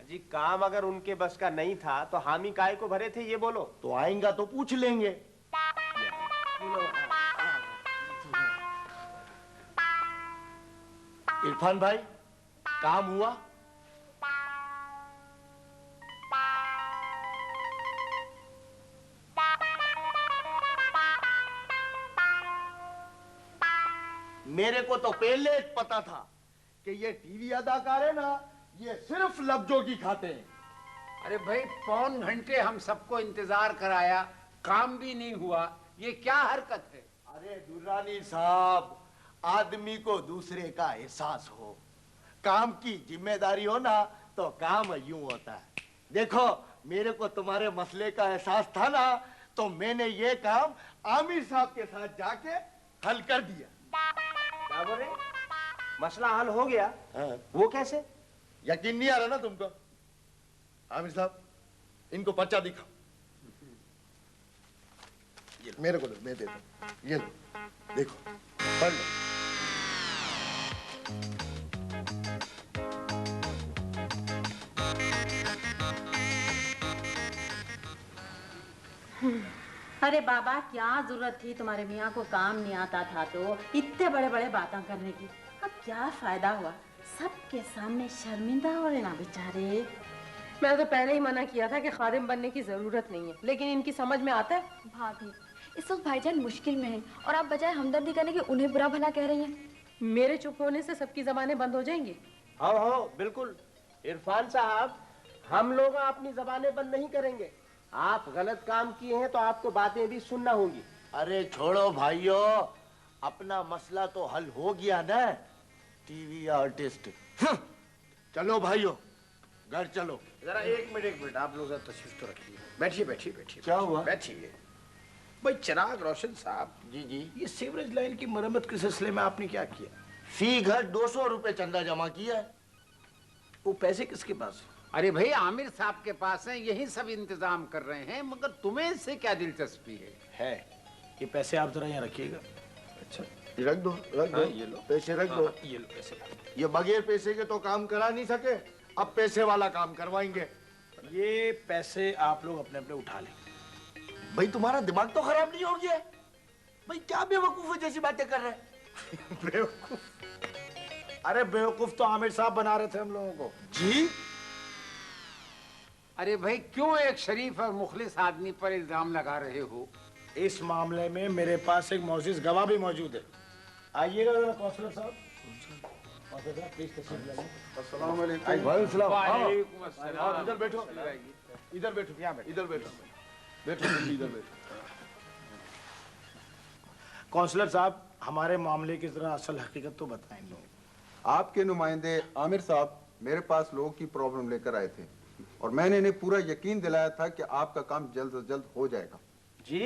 जी काम अगर उनके बस का नहीं था तो हामी काय को भरे थे, ये बोलो। तो आएंगा तो पूछ लेंगे। इरफान भाई, काम हुआ? मेरे को तो पहले पता था कि ये टीवी अदाकार है ना, ये सिर्फ लफ्जों की खाते हैं। अरे भाई 3 घंटे हम सबको इंतजार कराया, काम भी नहीं हुआ, ये क्या हरकत है? अरे दुर्रानी साहब, आदमी को दूसरे का एहसास हो, काम की जिम्मेदारी हो ना तो काम यूं होता है। देखो मेरे को तुम्हारे मसले का एहसास था ना, तो मैंने ये काम आमिर साहब के साथ जाके हल कर दिया। क्या बोल रहे? मसला हल हो गया? हाँ। वो कैसे? यकीन नहीं आ रहा ना तुमको? आमिर साहब, इनको पर्चा दिखाओ। ये मेरे को दो, मैं देता हूं। ये लो, देखो, पढ़ लो। अरे बाबा, क्या जरूरत थी तुम्हारे मियाँ को काम नहीं आता था तो इतने बड़े बड़े बातें करने की। अब क्या फायदा हुआ, सबके सामने शर्मिंदा हो रहे ना बेचारे। मैंने तो पहले ही मना किया था कि खादिम बनने की जरूरत नहीं है, लेकिन इनकी समझ में आता है। भाभी, इस वक्त भाईजान मुश्किल में हैं और आप बजाय हमदर्दी करने के उन्हें बुरा भला कह रही हैं। मेरे चुप होने से सबकी जबानें बंद हो जाएंगी। हाँ बिल्कुल। इरफान साहब, हम लोग अपनी जबानें बंद नहीं करेंगे। आप गलत काम किए हैं तो आपको बातें भी सुनना होंगी। अरे छोड़ो भाइयों, अपना मसला तो हल हो गया ना। टीवी आर्टिस्ट, चलो भाइयों घर चलो। जरा एक मिनट, आप लोग जरा तशरीफ तो रखिए। बैठिए बैठिए बैठिए। क्या हुआ? बैठिए। भाई चिराग रोशन साहब, जी जी, ये सीवरेज लाइन की मरम्मत के सिलसिले में आपने क्या किया? फी घर 200 रुपए चंदा जमा किया है। वो पैसे किसके पास? अरे भाई आमिर साहब के पास है, यही सब इंतजाम कर रहे हैं, मगर तुम्हें इससे क्या दिलचस्पी है? ये पैसे आप जरा यहाँ रखिएगा। अच्छा, रख दो, रख दो। ये लो पैसे रख दो। ये लो पैसे। ये बगैर पैसे के तो काम करा नहीं सके, अब पैसे वाला काम करवाएंगे। ये पैसे आप लोग अपने अपने उठा लें। भाई तुम्हारा दिमाग तो खराब नहीं हो गया? भाई क्या बेवकूफ जैसी बातें कर रहे हैं? बेवकूफ? अरे बेवकूफ तो आमिर साहब बना रहे थे हम लोगों को। जी? अरे भाई क्यों एक शरीफ और मुखलिस आदमी पर इल्जाम लगा रहे हो? इस मामले में मेरे पास एक मौजूद गवाह भी मौजूद है। आइएगा जरा काउंसलर साहब। प्लीज तशरीफ लाइए। अस्सलाम वालेकुम। वालेकुम अस्सलाम। इधर बैठो, इधर बैठो, यहाँ बैठो, इधर बैठो, बैठो, इधर बैठो। काउंसलर साहब, हमारे मामले की जरा असल हकीकत तो बताएं लोग। आपके नुमाइंदे आमिर साहब मेरे पास लोगों की प्रॉब्लम लेकर आए थे और मैंने इन्हें पूरा यकीन दिलाया था कि आपका काम जल्द से जल्द हो जाएगा। जी,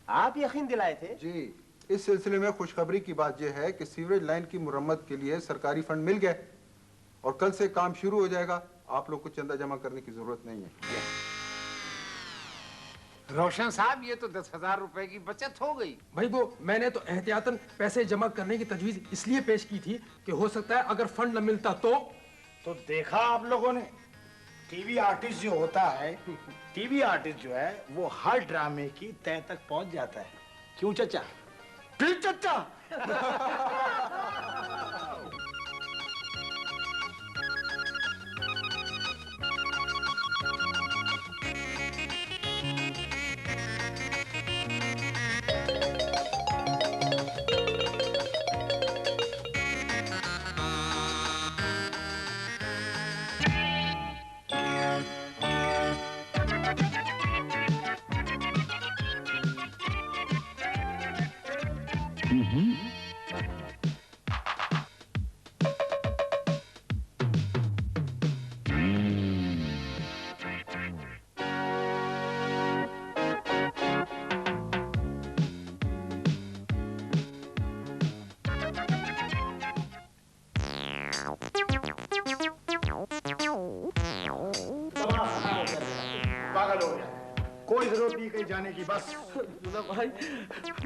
आप यकीन दिलाए थे? जी, इस सिलसिले में खुशखबरी की बात यह है कि सीवरेज लाइन की मुरम्मत के लिए सरकारी फंड मिल गए और कल से काम शुरू हो जाएगा। आप लोग को चंदा जमा करने की जरूरत नहीं है। रोशन साहब, ये तो 10,000 रुपए की बचत हो गई। भाई वो मैंने तो एहतियातन पैसे जमा करने की तजवीज इसलिए पेश की थी कि हो सकता है अगर फंड न मिलता तो देखा आप लोगों ने, टीवी आर्टिस्ट जो होता है, टीवी आर्टिस्ट जो है वो हर ड्रामे की तय तक पहुंच जाता है। क्यों चचा? फिर चचा। पागल हो गया, कोई जरूरत नहीं कहीं जाने की। बस भाई,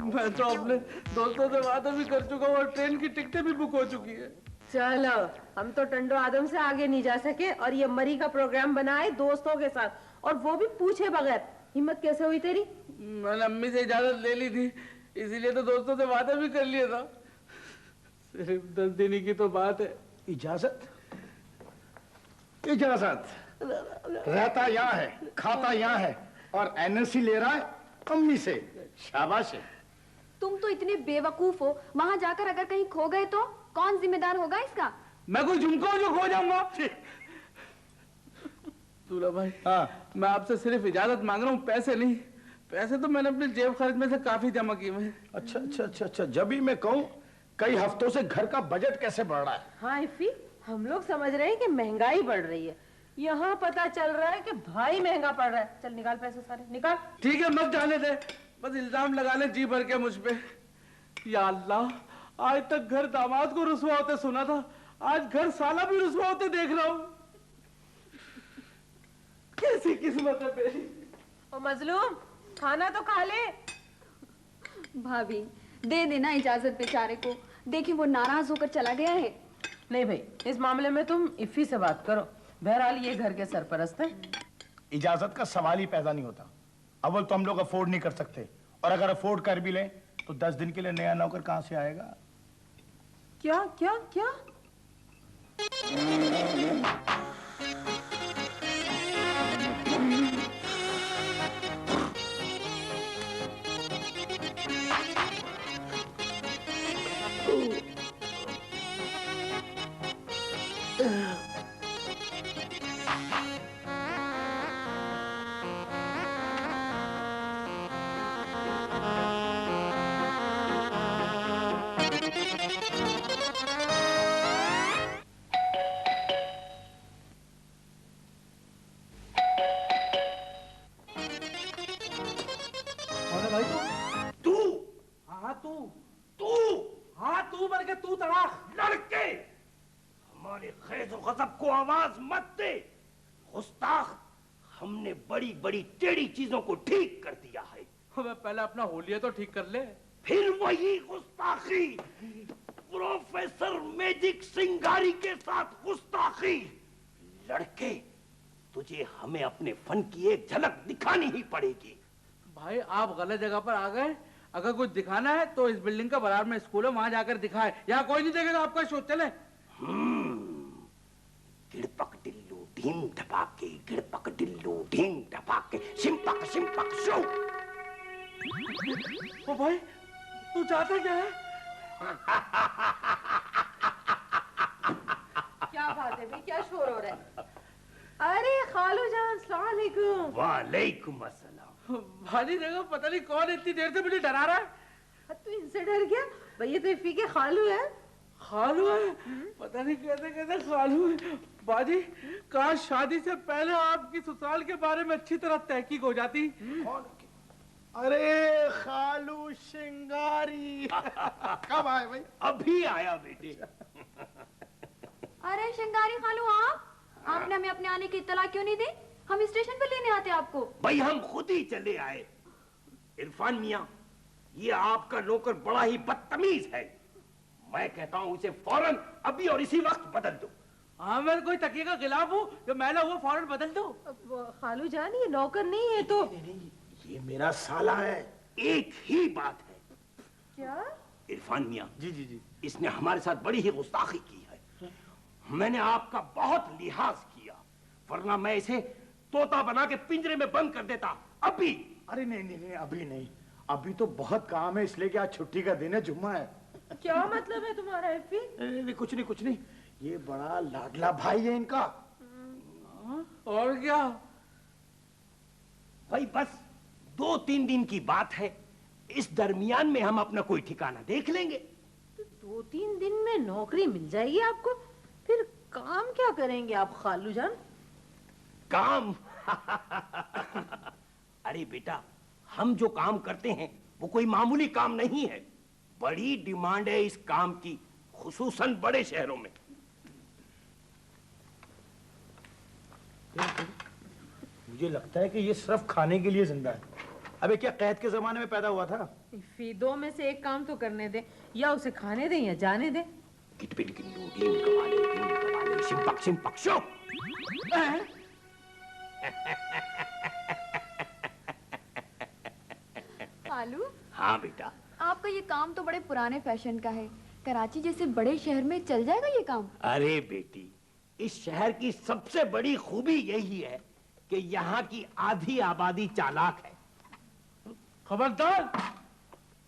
मैं तो अपने दोस्तों से वादा भी कर चुका हूँ और ट्रेन की टिकटें भी बुक हो चुकी है। चलो, हम तो टंडो आदम से आगे नहीं जा सके और ये मरी का प्रोग्राम बनाए दोस्तों के साथ, और वो भी पूछे बगैर। हिम्मत कैसे हुई तेरी? मैंने अम्मी से इजाजत ले ली थी, इसीलिए तो दोस्तों से वादा भी कर लिया था। सिर्फ 10 दिन की तो बात है। इजाजत? इजाजत रहता यहाँ है, खाता यहाँ है और एनएससी ले रहा है अम्मी से। शाबाश है। तुम तो इतने बेवकूफ हो, वहाँ जाकर अगर कहीं खो गए तो कौन जिम्मेदार होगा इसका? मैं कोई झुमका जो खो जाऊंगा? दूल्हा भाई, हाँ, मैं आपसे सिर्फ इजाजत मांग रहा हूँ, पैसे नहीं। पैसे तो मैंने अपने जेब खर्च में से काफी जमा किए हैं। अच्छा अच्छा अच्छा अच्छा, जब ही मैं कहूँ कई हफ्तों से घर का बजट कैसे बढ़ रहा है। हाँ इफी, हम लोग समझ रहे हैं कि महंगाई बढ़ रही है, यहाँ पता चल रहा है कि भाई महंगा पड़ रहा है। चल निकाल पैसे सारे निकाल। ठीक है, मत जाने दे, बस इल्जाम लगा ले जी भर के मुझ पे। या अल्लाह, आज तक घर दामाद को रुसवा होते सुना था, आज घर साला भी रुसवा होते देख रहा हूँ। कैसी किस्मत है मेरी। ओ मजलूम, खाना तो खा ले। भाभी दे देना इजाजत बेचारे को, देखिए वो नाराज होकर चला गया है। नहीं भाई, इस मामले में तुम इफ़ी से बात करो, बहरहाल ये घर के सरपरस्त है। इजाजत का सवाल ही पैदा नहीं होता। अव्वल तो हम लोग अफोर्ड नहीं कर सकते, और अगर अफोर्ड कर भी लें तो 10 दिन के लिए नया नौकर कहां से आएगा। क्या क्या क्या? भाई तू हाँ तू हाँ तू बन के तू तड़ाक लड़के, हमारे खैज़ और गज़ब को आवाज मत दे। गुस्ताख, हमने बड़ी बड़ी टेढ़ी चीजों को ठीक कर दिया है। मैं पहले अपना होलिया तो ठीक कर ले। फिर वही गुस्ताखी, प्रोफेसर मैजिक सिंगारी के साथ गुस्ताखी। लड़के, तुझे हमें अपने फन की एक झलक दिखानी ही पड़ेगी। भाई आप गलत जगह पर आ गए, अगर कुछ दिखाना है तो इस बिल्डिंग का बराबर में स्कूल है, वहां जाकर दिखाए, यहाँ कोई नहीं देखेगा आपका शो। चले। गिड़पक डिल्लू ढीम ढपाके, गिड़पक डिल्लू ढीम ढपाके, शिम्पक शिम्पक शो। ओ भाई, तू चाहता क्या है? क्या बात है भाई, क्या शोर हो रहा है? अरे खालू जान, अस्सलाम वालेकुम। वालेकुम अस्सलाम। भाजी देखो, पता नहीं कौन इतनी देर से मुझे डरा रहा है। तू इनसे डर गया? भैया तो इफ़ी के खालू है। खालू है? पता नहीं कैसे कैसे खालू है। बाजी, काश शादी से पहले आपकी ससुराल के बारे में अच्छी तरह तहकीक हो जाती। अरे खालू शिंगारी कब आए भाई? अभी आया बेटे। अरे शिंगारी खालू, आपने हमें अपने आने की इत्तला क्यों नहीं दी? हम स्टेशन पे लेने आते आपको। भाई हम खुद ही चले आए। इरफान मियाँ, ये आपका नौकर बड़ा ही बदतमीज है। मैं कहता हूँ उसे फौरन अभी और इसी वक्त बदल दो। हाँ, मैं कोई तकिए का खिलाफ हूँ जो मैला हुआ फौरन बदल दो। खालू जान, ये नौकर नहीं है तो। ये मेरा साला है। एक ही बात है। क्या? इरफान मियाँ, जी जी जी, इसने हमारे साथ बड़ी ही गुस्ताखी की है। मैंने आपका बहुत लिहाज किया, वरना मैं इसे तोता बना के पिंजरे में बंद कर देता अभी। अरे नहीं नहीं नहीं, अभी नहीं, अभी तो बहुत काम है, इसलिए कि आज छुट्टी का दिन है, जुम्मा है। क्या मतलब है तुम्हारा इफ़ी? नहीं, कुछ नहीं कुछ नहीं, ये बड़ा लाडला भाई है इनका। और क्या भाई, बस 2-3 दिन की बात है, इस दरमियान में हम अपना कोई ठिकाना देख लेंगे। तो 2-3 दिन में नौकरी मिल जाएगी आपको, फिर काम क्या करेंगे आप खालू जान? काम? अरे बेटा, हम जो काम करते हैं वो कोई मामूली काम नहीं है। बड़ी डिमांड है इस काम की, खुसूसन बड़े शहरों में। मुझे लगता है कि ये सिर्फ खाने के लिए जिंदा है। अबे क्या कैद के जमाने में पैदा हुआ था? इफ़ी, 2 में से एक काम तो करने दे, या उसे खाने दे या जाने दे। शिम्पक शिम्पक शो। खालू, हाँ बेटा। आपका ये काम तो बड़े पुराने फैशन का है, कराची जैसे बड़े शहर में चल जाएगा ये काम? अरे बेटी, इस शहर की सबसे बड़ी खूबी यही है कि यहाँ की आधी आबादी चालाक है। खबरदार,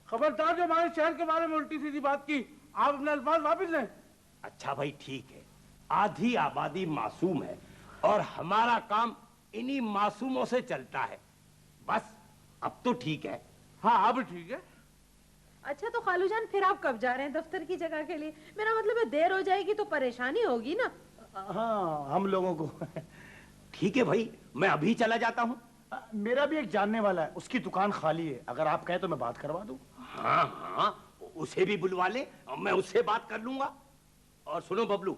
खबरदार, जो हमारे शहर के बारे में उल्टी सीधी बात की, आप अपने अल्फाज वापिस लें। अच्छा भाई ठीक है, आधी आबादी मासूम है और हमारा काम इन्हीं मासूमों से चलता है। बस अब तो ठीक है। हाँ अब ठीक है। अच्छा तो खालूजान फिर आप कब जा रहे हैं दफ्तर की जगह के लिए? मेरा मतलब है देर हो जाएगी तो परेशानी होगी ना। हाँ हम लोगों को। ठीक है भाई, मैं अभी चला जाता हूँ। मेरा भी एक जानने वाला है, उसकी दुकान खाली है, अगर आप कहें तो मैं बात करवा दूं। हाँ हाँ, उसे भी बुलवा ले, मैं उससे बात कर लूंगा। और सुनो बबलू,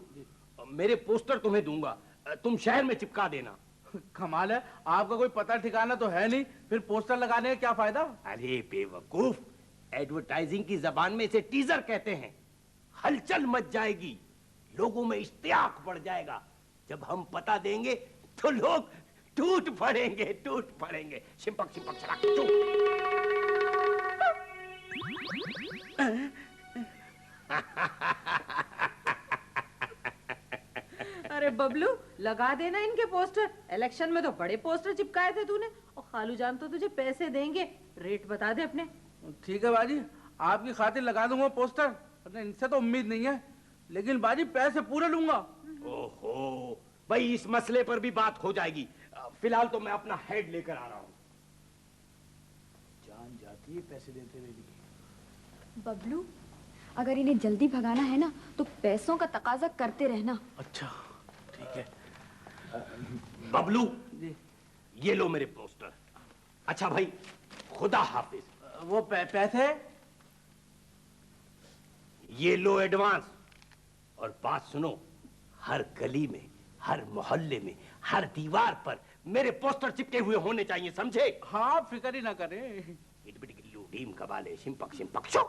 मेरे पोस्टर तुम्हें दूंगा, तुम शहर में चिपका देना। कमाल है, आपका कोई पता ठिकाना तो है नहीं, फिर पोस्टर लगाने का क्या फायदा? अरे बेवकूफ, एडवर्टाइजिंग की जबान में इसे टीजर कहते हैं। हलचल मच जाएगी, लोगों में इश्तियाक बढ़ जाएगा। जब हम पता देंगे तो लोग टूट पड़ेंगे, टूट पड़ेंगे। चिपक चिपक चला चुप। अरे बबलू, लगा देना इनके पोस्टर। इलेक्शन में तो बड़े पोस्टर चिपकाए थे तूने। और खालूजान तो तुझे पैसे देंगे, रेट बता दे अपने। ठीक है बाजी, आपकी खातिर लगा दूंगा पोस्टर। अरे इनसे तो उम्मीद नहीं है, लेकिन बाजी पैसे पूरे लूंगा। ओहो भाई, इस मसले पर भी बात हो जाएगी। फिलहाल तो मैं अपना हेड लेकर आ रहा हूँ। जान जाती है पैसे देते हुए भी। बबलू, अगर इन्हें जल्दी भगाना है ना तो पैसों का तकाजा करते रहना। अच्छा ठीक है। बबलू ये लो मेरे पोस्टर। अच्छा भाई, खुदा हाफिज। वो पैसे ये लो एडवांस। और बात सुनो, हर गली में, हर मोहल्ले में, हर दीवार पर मेरे पोस्टर चिपके हुए होने चाहिए, समझे? हाँ फिक्र ही ना करे। इटबिटिकिल्लू डीम कबाले शिंपक शिंपक शो।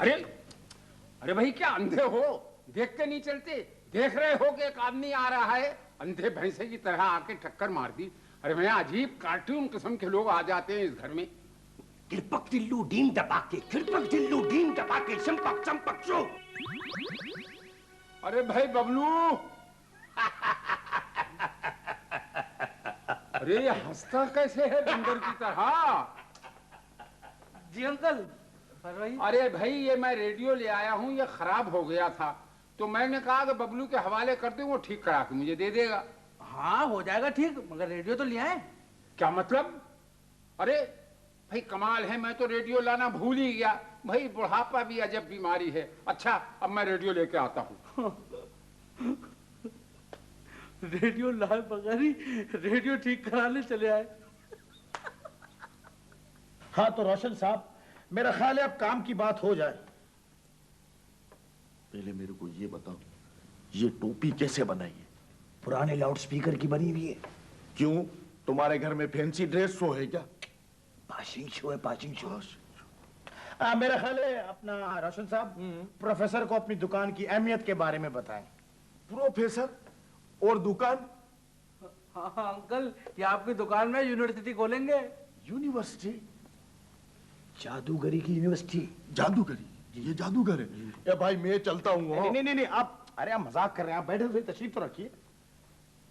अरे अरे भाई, क्या अंधे हो? देख के नहीं चलते? देख रहे हो कि एक आदमी आ रहा है, अंधे भैंसे की तरह आके टक्कर मार दी। अरे मैं, अजीब कार्टून किस्म के लोग आ जाते हैं इस घर में। किरपक टिल्लू डीम डबाके, किरपक टिल्लू डीम डबाके, शिंपक चंपक शो। अरे भाई बबलू, अरे ये हंसता कैसे है बंदर की तरह? जी अंकल। अरे भाई, ये मैं रेडियो ले आया हूँ, ये खराब हो गया था, तो मैंने कहा कि बबलू के हवाले कर दे, वो ठीक करा के मुझे दे देगा। हाँ हो जाएगा ठीक, मगर रेडियो तो ले आए। क्या मतलब? अरे भाई कमाल है, मैं तो रेडियो लाना भूल ही गया। भाई बुढ़ापा भी अजब बीमारी है। अच्छा, अब मैं रेडियो लेके आता हूँ। रेडियो लाए बगैर ही रेडियो ठीक कराने चले आए। हाँ तो रोशन साहब, मेरा ख्याल है अब काम की बात हो जाए। पहले मेरे को ये बताओ, ये टोपी कैसे बनाई है? पुराने लाउडस्पीकर की बनी हुई है। क्यों, तुम्हारे घर में फैंसी ड्रेस शो है क्या? पासिंग शो है, पासिंग शो। मेरा ख्याल है अपना रोशन साहब प्रोफेसर को अपनी दुकान की अहमियत के बारे में बताएं। प्रोफेसर और दुकान? हाँ अंकल, ये आपकी दुकान में यूनिवर्सिटी खोलेंगे। यूनिवर्सिटी? जादूगरी की यूनिवर्सिटी। जादूगरी? ये जादूगर है? ए भाई मैं चलता हूँ। नहीं आप, अरे आप मजाक कर रहे हैं, आप बैठे हुए तशरीफ तो रखिए।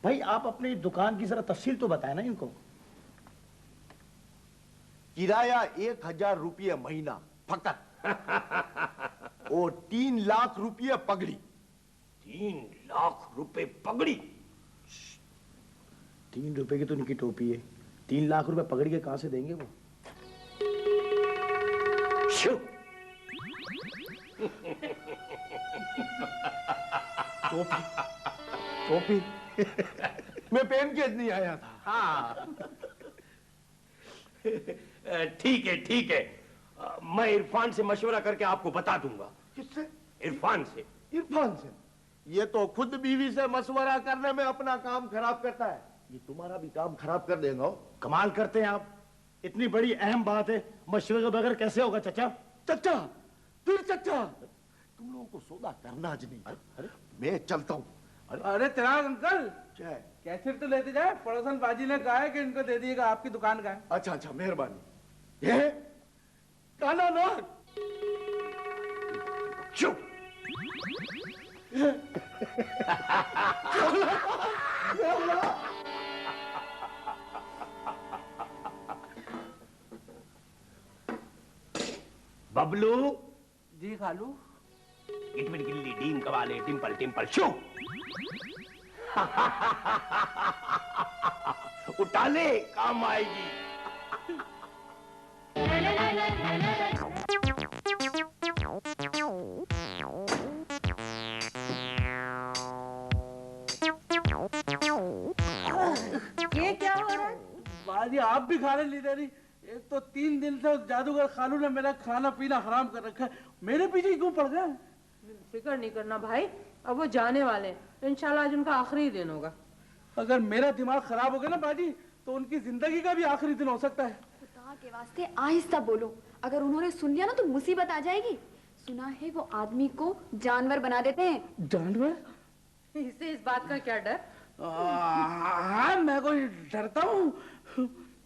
भाई आप अपनी दुकान की जरा तफसील तो बताएं ना इनको। किराया 1000 रुपये महीना फकत और 3 लाख रुपये पगड़ी। 3 लाख रुपए पगड़ी? 3 रुपए की तो उनकी टोपी है, 3 लाख रुपए पगड़ी के कहां से देंगे वो? टोपी टोपी मैं पहन के नहीं आया था। हाँ ठीक है ठीक है, मैं इरफान से मशवरा करके आपको बता दूंगा। किससे? इरफान से। इरफान से? ये तो खुद बीवी से मशवरा करने में अपना काम खराब करता है, ये तुम्हारा भी काम खराब कर देगा। कमाल करते हैं आप, इतनी बड़ी अहम बात है, मशवरे के बगैर कैसे होगा चाचा? चाचा, फिर चाचा, तुम लोगों को सौदा करना आज नहीं। अरे मैं चलता हूँ। अरे तेरा अंकल, क्या है? कैसेट तो लेते जाए, पड़ोसन बाजी ने कहा है कि इनको दे दिएगा, आपकी दुकान का है। अच्छा अच्छा, मेहरबानी। ये काला नाग। चुप। बबलू। जी खालू। इटमिन गिल्ली डीम कवाले टिम्पल टिम्पल शू। उठा ले, काम आएगी। ये क्या हो रहा है? बाजी आप भी खाने नहीं दे रही। एक तो 3 दिन से उस जादूगर खालू ने मेरा खाना पीना हराम कर रखा है। मेरे पीछे क्यों पड़ गए? फिक्र नहीं करना भाई, अब वो जाने वाले हैं। इंशाल्लाह आज उनका आखिरी दिन होगा। अगर मेरा दिमाग खराब हो गया ना बाजी, तो उनकी जिंदगी का भी आखिरी दिन हो सकता है। खुदा के वास्ते आहिस्ता बोलो, अगर उन्होंने सुन लिया ना तो मुसीबत आ जाएगी। सुना है वो आदमी को जानवर बना देते हैं। जानवर? इससे इस बात का क्या डर? हाँ, मैं कोई डरता हूँ?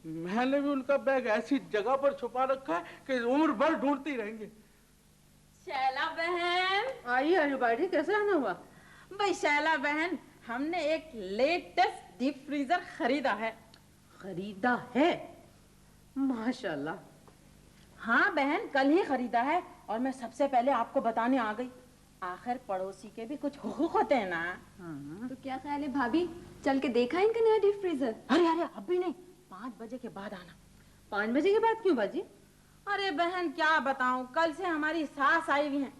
मैंने भी उनका बैग ऐसी जगह पर छुपा रखा है कि उम्र भर ढूंढते ही रहेंगे। शैला बहन आइए आयुबाड़ी, कैसे आना हुआ? भाई शैला बहन, हमने एक लेटेस्ट डीप फ्रीजर खरीदा है। खरीदा है? माशाल्लाह। हाँ बहन, कल ही खरीदा है और मैं सबसे पहले आपको बताने आ गई। आखिर पड़ोसी के भी कुछ हुकूक होते हैं ना। तो क्या ख्याल है भाभी, चल के देखा इनका नया डीप फ्रीजर? अरे अरे अभी नहीं, 5 बजे के बाद आना। 5 बजे के बाद क्यों बाजी? अरे बहन क्या बताऊं, कल से हमारी सास आई हुई है।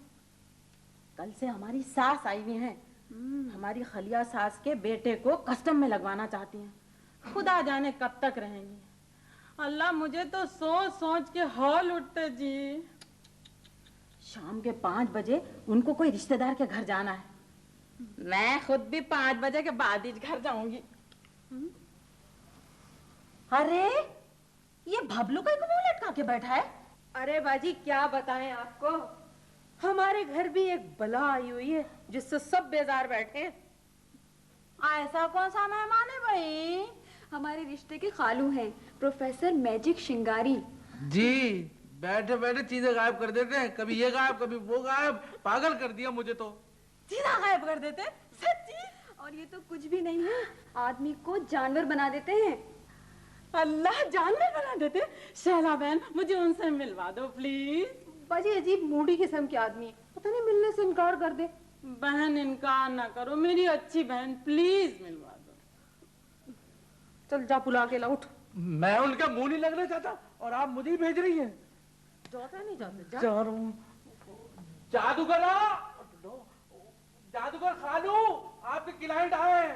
कल से हमारी सास आई हुई है। हमारी खलिया सास के बेटे को कस्टम में लगवाना चाहती हैं। खुदा जाने कब तक रहेंगी। अल्लाह, मुझे तो सोच सोच के हौल उठते जी। शाम के 5 बजे उनको कोई रिश्तेदार के घर जाना है। मैं खुद भी 5 बजे के बाद ही घर जाऊंगी। अरे ये भबलू का मुंह लटका के बैठा है। अरे बाजी क्या बताएं आपको, हमारे घर भी एक बला आई हुई है जिससे सब बेजार बैठे हैं। ऐसा कौन सा मेहमान है भाई? हमारे रिश्ते के खालू हैं, प्रोफेसर मैजिक शिंगारी जी। बैठे बैठे चीजें गायब कर देते हैं, कभी ये गायब कभी वो गायब। पागल कर दिया मुझे तो। चीजें गायब कर देते सच्ची? और ये तो कुछ भी नहीं है, आदमी को जानवर बना देते हैं। अल्लाह, जानवर बना देते? शैला बहन, मुझे उनसे मिलवा दो प्लीज। बाजी अजीब मूडी किस्म के आदमी है, पता नहीं मिलने से इनकार कर दे। बहन इनकार ना करो, मेरी अच्छी बहन, प्लीज मिलवा दो। चल जा पुला के ला, उठ। मैं उनका मुंह नहीं लगना चाहता और आप मुझे ही भेज रही हैं। जाते नहीं जाते? जा रहा हूँ। जादूगरा, जादूगर खालू, आपके क्लाइंट आए।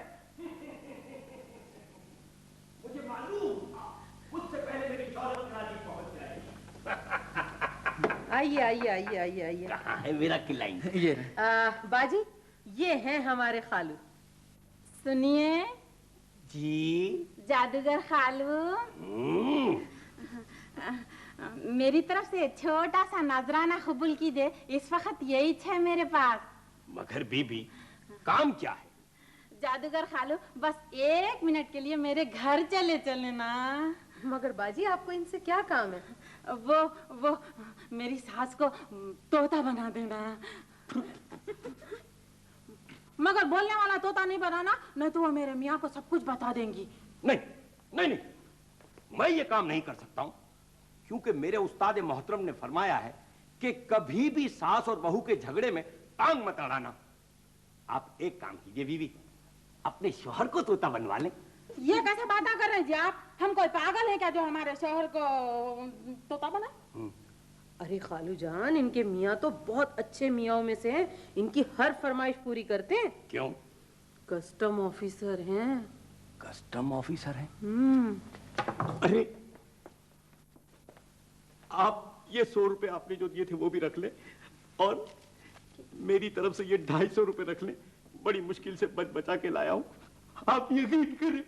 मुझे मालूम, मुझसे पहले मेरी शौहरत राजी पहुंच जाएगी। आइए आइए आइए आइए आइए। कहाँ है मेरा क्लाइंट? ये बाजी, ये है हमारे खालू। सुनिए जी। जादूगर खालू, मेरी तरफ से छोटा सा नजराना कबूल कीजिए। इस वक्त यही है मेरे पास। मगर बीबी, काम क्या है? जादूगर खालू, बस 1 मिनट के लिए मेरे घर चले ना। मगर बाजी आपको इनसे क्या काम है? वो मेरी सास को तोता बना देना। मगर बोलने वाला तोता नहीं बनाना, नहीं तो वो मेरे मियाँ को सब कुछ बता देंगी। नहीं नहीं नहीं, मैं ये काम नहीं कर सकता हूं, क्योंकि मेरे उस्ताद मोहतरम ने फरमाया है कि कभी भी सास और बहू के झगड़े में टांग मत अड़ाना। आप एक काम कीजिए बीवी, अपने शौहर को तोता बनवा लें। ये कैसे बातें कर रहे हैं जी आप? हम कोई पागल है क्या जो हमारे शौहर को तोता बना? अरे खालू जान, इनके मियाँ तो बहुत अच्छे मियाँ में से हैं, इनकी हर फरमाइश पूरी करते हैं। क्यों? कस्टम ऑफिसर हैं। कस्टम ऑफिसर हैं? अरे आप ये 100 रुपए आपने जो दिए थे वो भी रख ले, और मेरी तरफ से ये 250 रुपए रख ले। बड़ी मुश्किल से बच बचा के लाया हूं। आप यकीन करें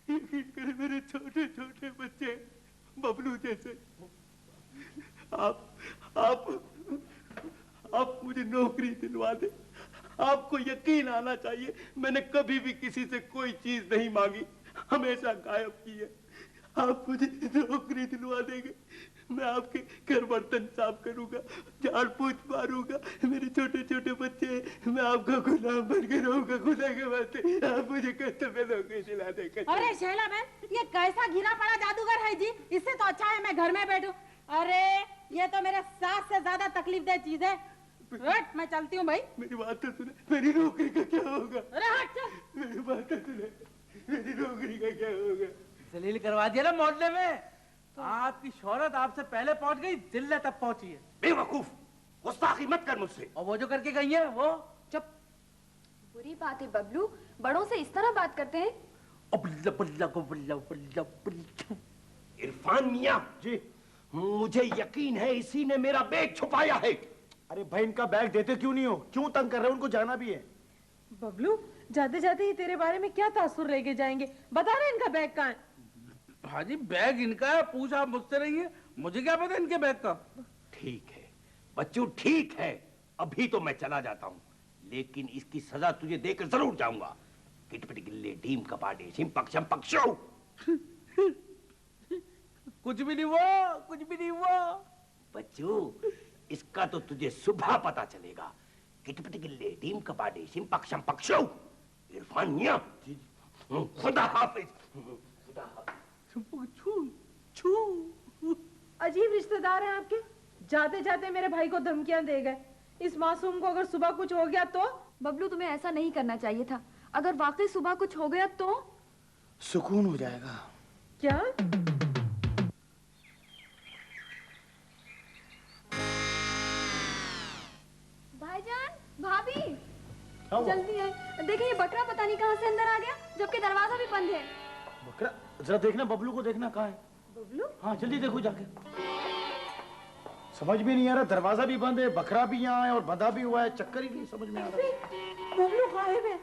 मेरे छोटे छोटे बच्चे बबलू जैसे। आप मुझे नौकरी दिलवा दे। आपको यकीन आना चाहिए, मैंने कभी भी किसी से कोई चीज नहीं मांगी, हमेशा गायब की है। आप मुझे नौकरी दिलवा देंगे, मैं आपके घर बर्तन साफ करूंगा, झाड़ पोछ मारूंगा, मेरे छोटे छोटे बच्चे, मैं आपका गुलाम बन के रहूंगा। खुदा के वास्ते आप मुझे कस्टम में नौकरी दिला देंगे। अरे शैला बहन, ये कैसा घिरा पड़ा जादूगर है जी? इससे तो अच्छा है मैं घर में बैठूं। अरे ये तो मेरे सास से ज्यादा तकलीफ दे चीज है। हट, मैं चलती हूँ भाई। मेरी बात तो सुने, मेरी नौकरी का क्या होगा? अरे हट चल। मेरी बात तो सुने, मेरी नौकरी का क्या होगा? जलील करवा दिया ना मोहल्ले में, तो आपकी शोहरत आपसे पहले पहुंच गई, जिल्लत अब पहुंची है। बेवकूफ, गुस्ताखी मत कर मुझसे। और वो जो करके गई है वो चुप। बुरी बात है बबलू, बड़ों से इस तरह बात करते हैं। इरफान मियां जी, मुझे यकीन है इसी ने मेरा बैग छुपाया है। अरे भाई इनका बैग देते क्यों नहीं हो? क्यों तंग कर रहे हो? उनको जाना भी है। बबलू जाते जाते ही तेरे बारे में क्या तासुर लेके जाएंगे? बता रहे इनका बैग कहाँ है? हाजी बैग इनका है, पूछ आप मुझसे रही है, मुझे क्या पता इनके बैग का। ठीक है बच्चू, ठीक है, अभी तो मैं चला जाता हूँ, लेकिन इसकी सजा तुझे देकर जरूर जाऊंगा। किटपिट गिल्ले टीम कपाटे सिम पक्षम पक्षो। कुछ भी नहीं हुआ, कुछ भी नहीं हुआ। बच्चू, इसका तो तुझे सुबह पता चलेगा। किटपिट गिल्ले टीम कपाटे सिम पक्षम पक्षो। इरफान मियां, खुदा हाफिज। अजीब रिश्तेदार हैं आपके, जाते जाते मेरे भाई को धमकियां दे गए। इस मासूम को अगर सुबह कुछ हो गया तो? बबलू तुम्हें ऐसा नहीं करना चाहिए था। अगर वाकई सुबह कुछ हो गया तो? सुकून हो जाएगा। क्या? भाईजान, भाभी, जल्दी है। देखिए ये बकरा पता नहीं कहाँ से अंदर आ गया, जबकि दरवाजा भी बंद है। बकरा? जरा देखना, बबलू को देखना कहाँ है। बबलू? हाँ जल्दी देखो जाके। समझ में नहीं आ रहा, दरवाजा भी बंद है, बकरा भी यहाँ है और बंधा भी हुआ है, चक्कर ही नहीं समझ में आ रहा। बबलू गायब है।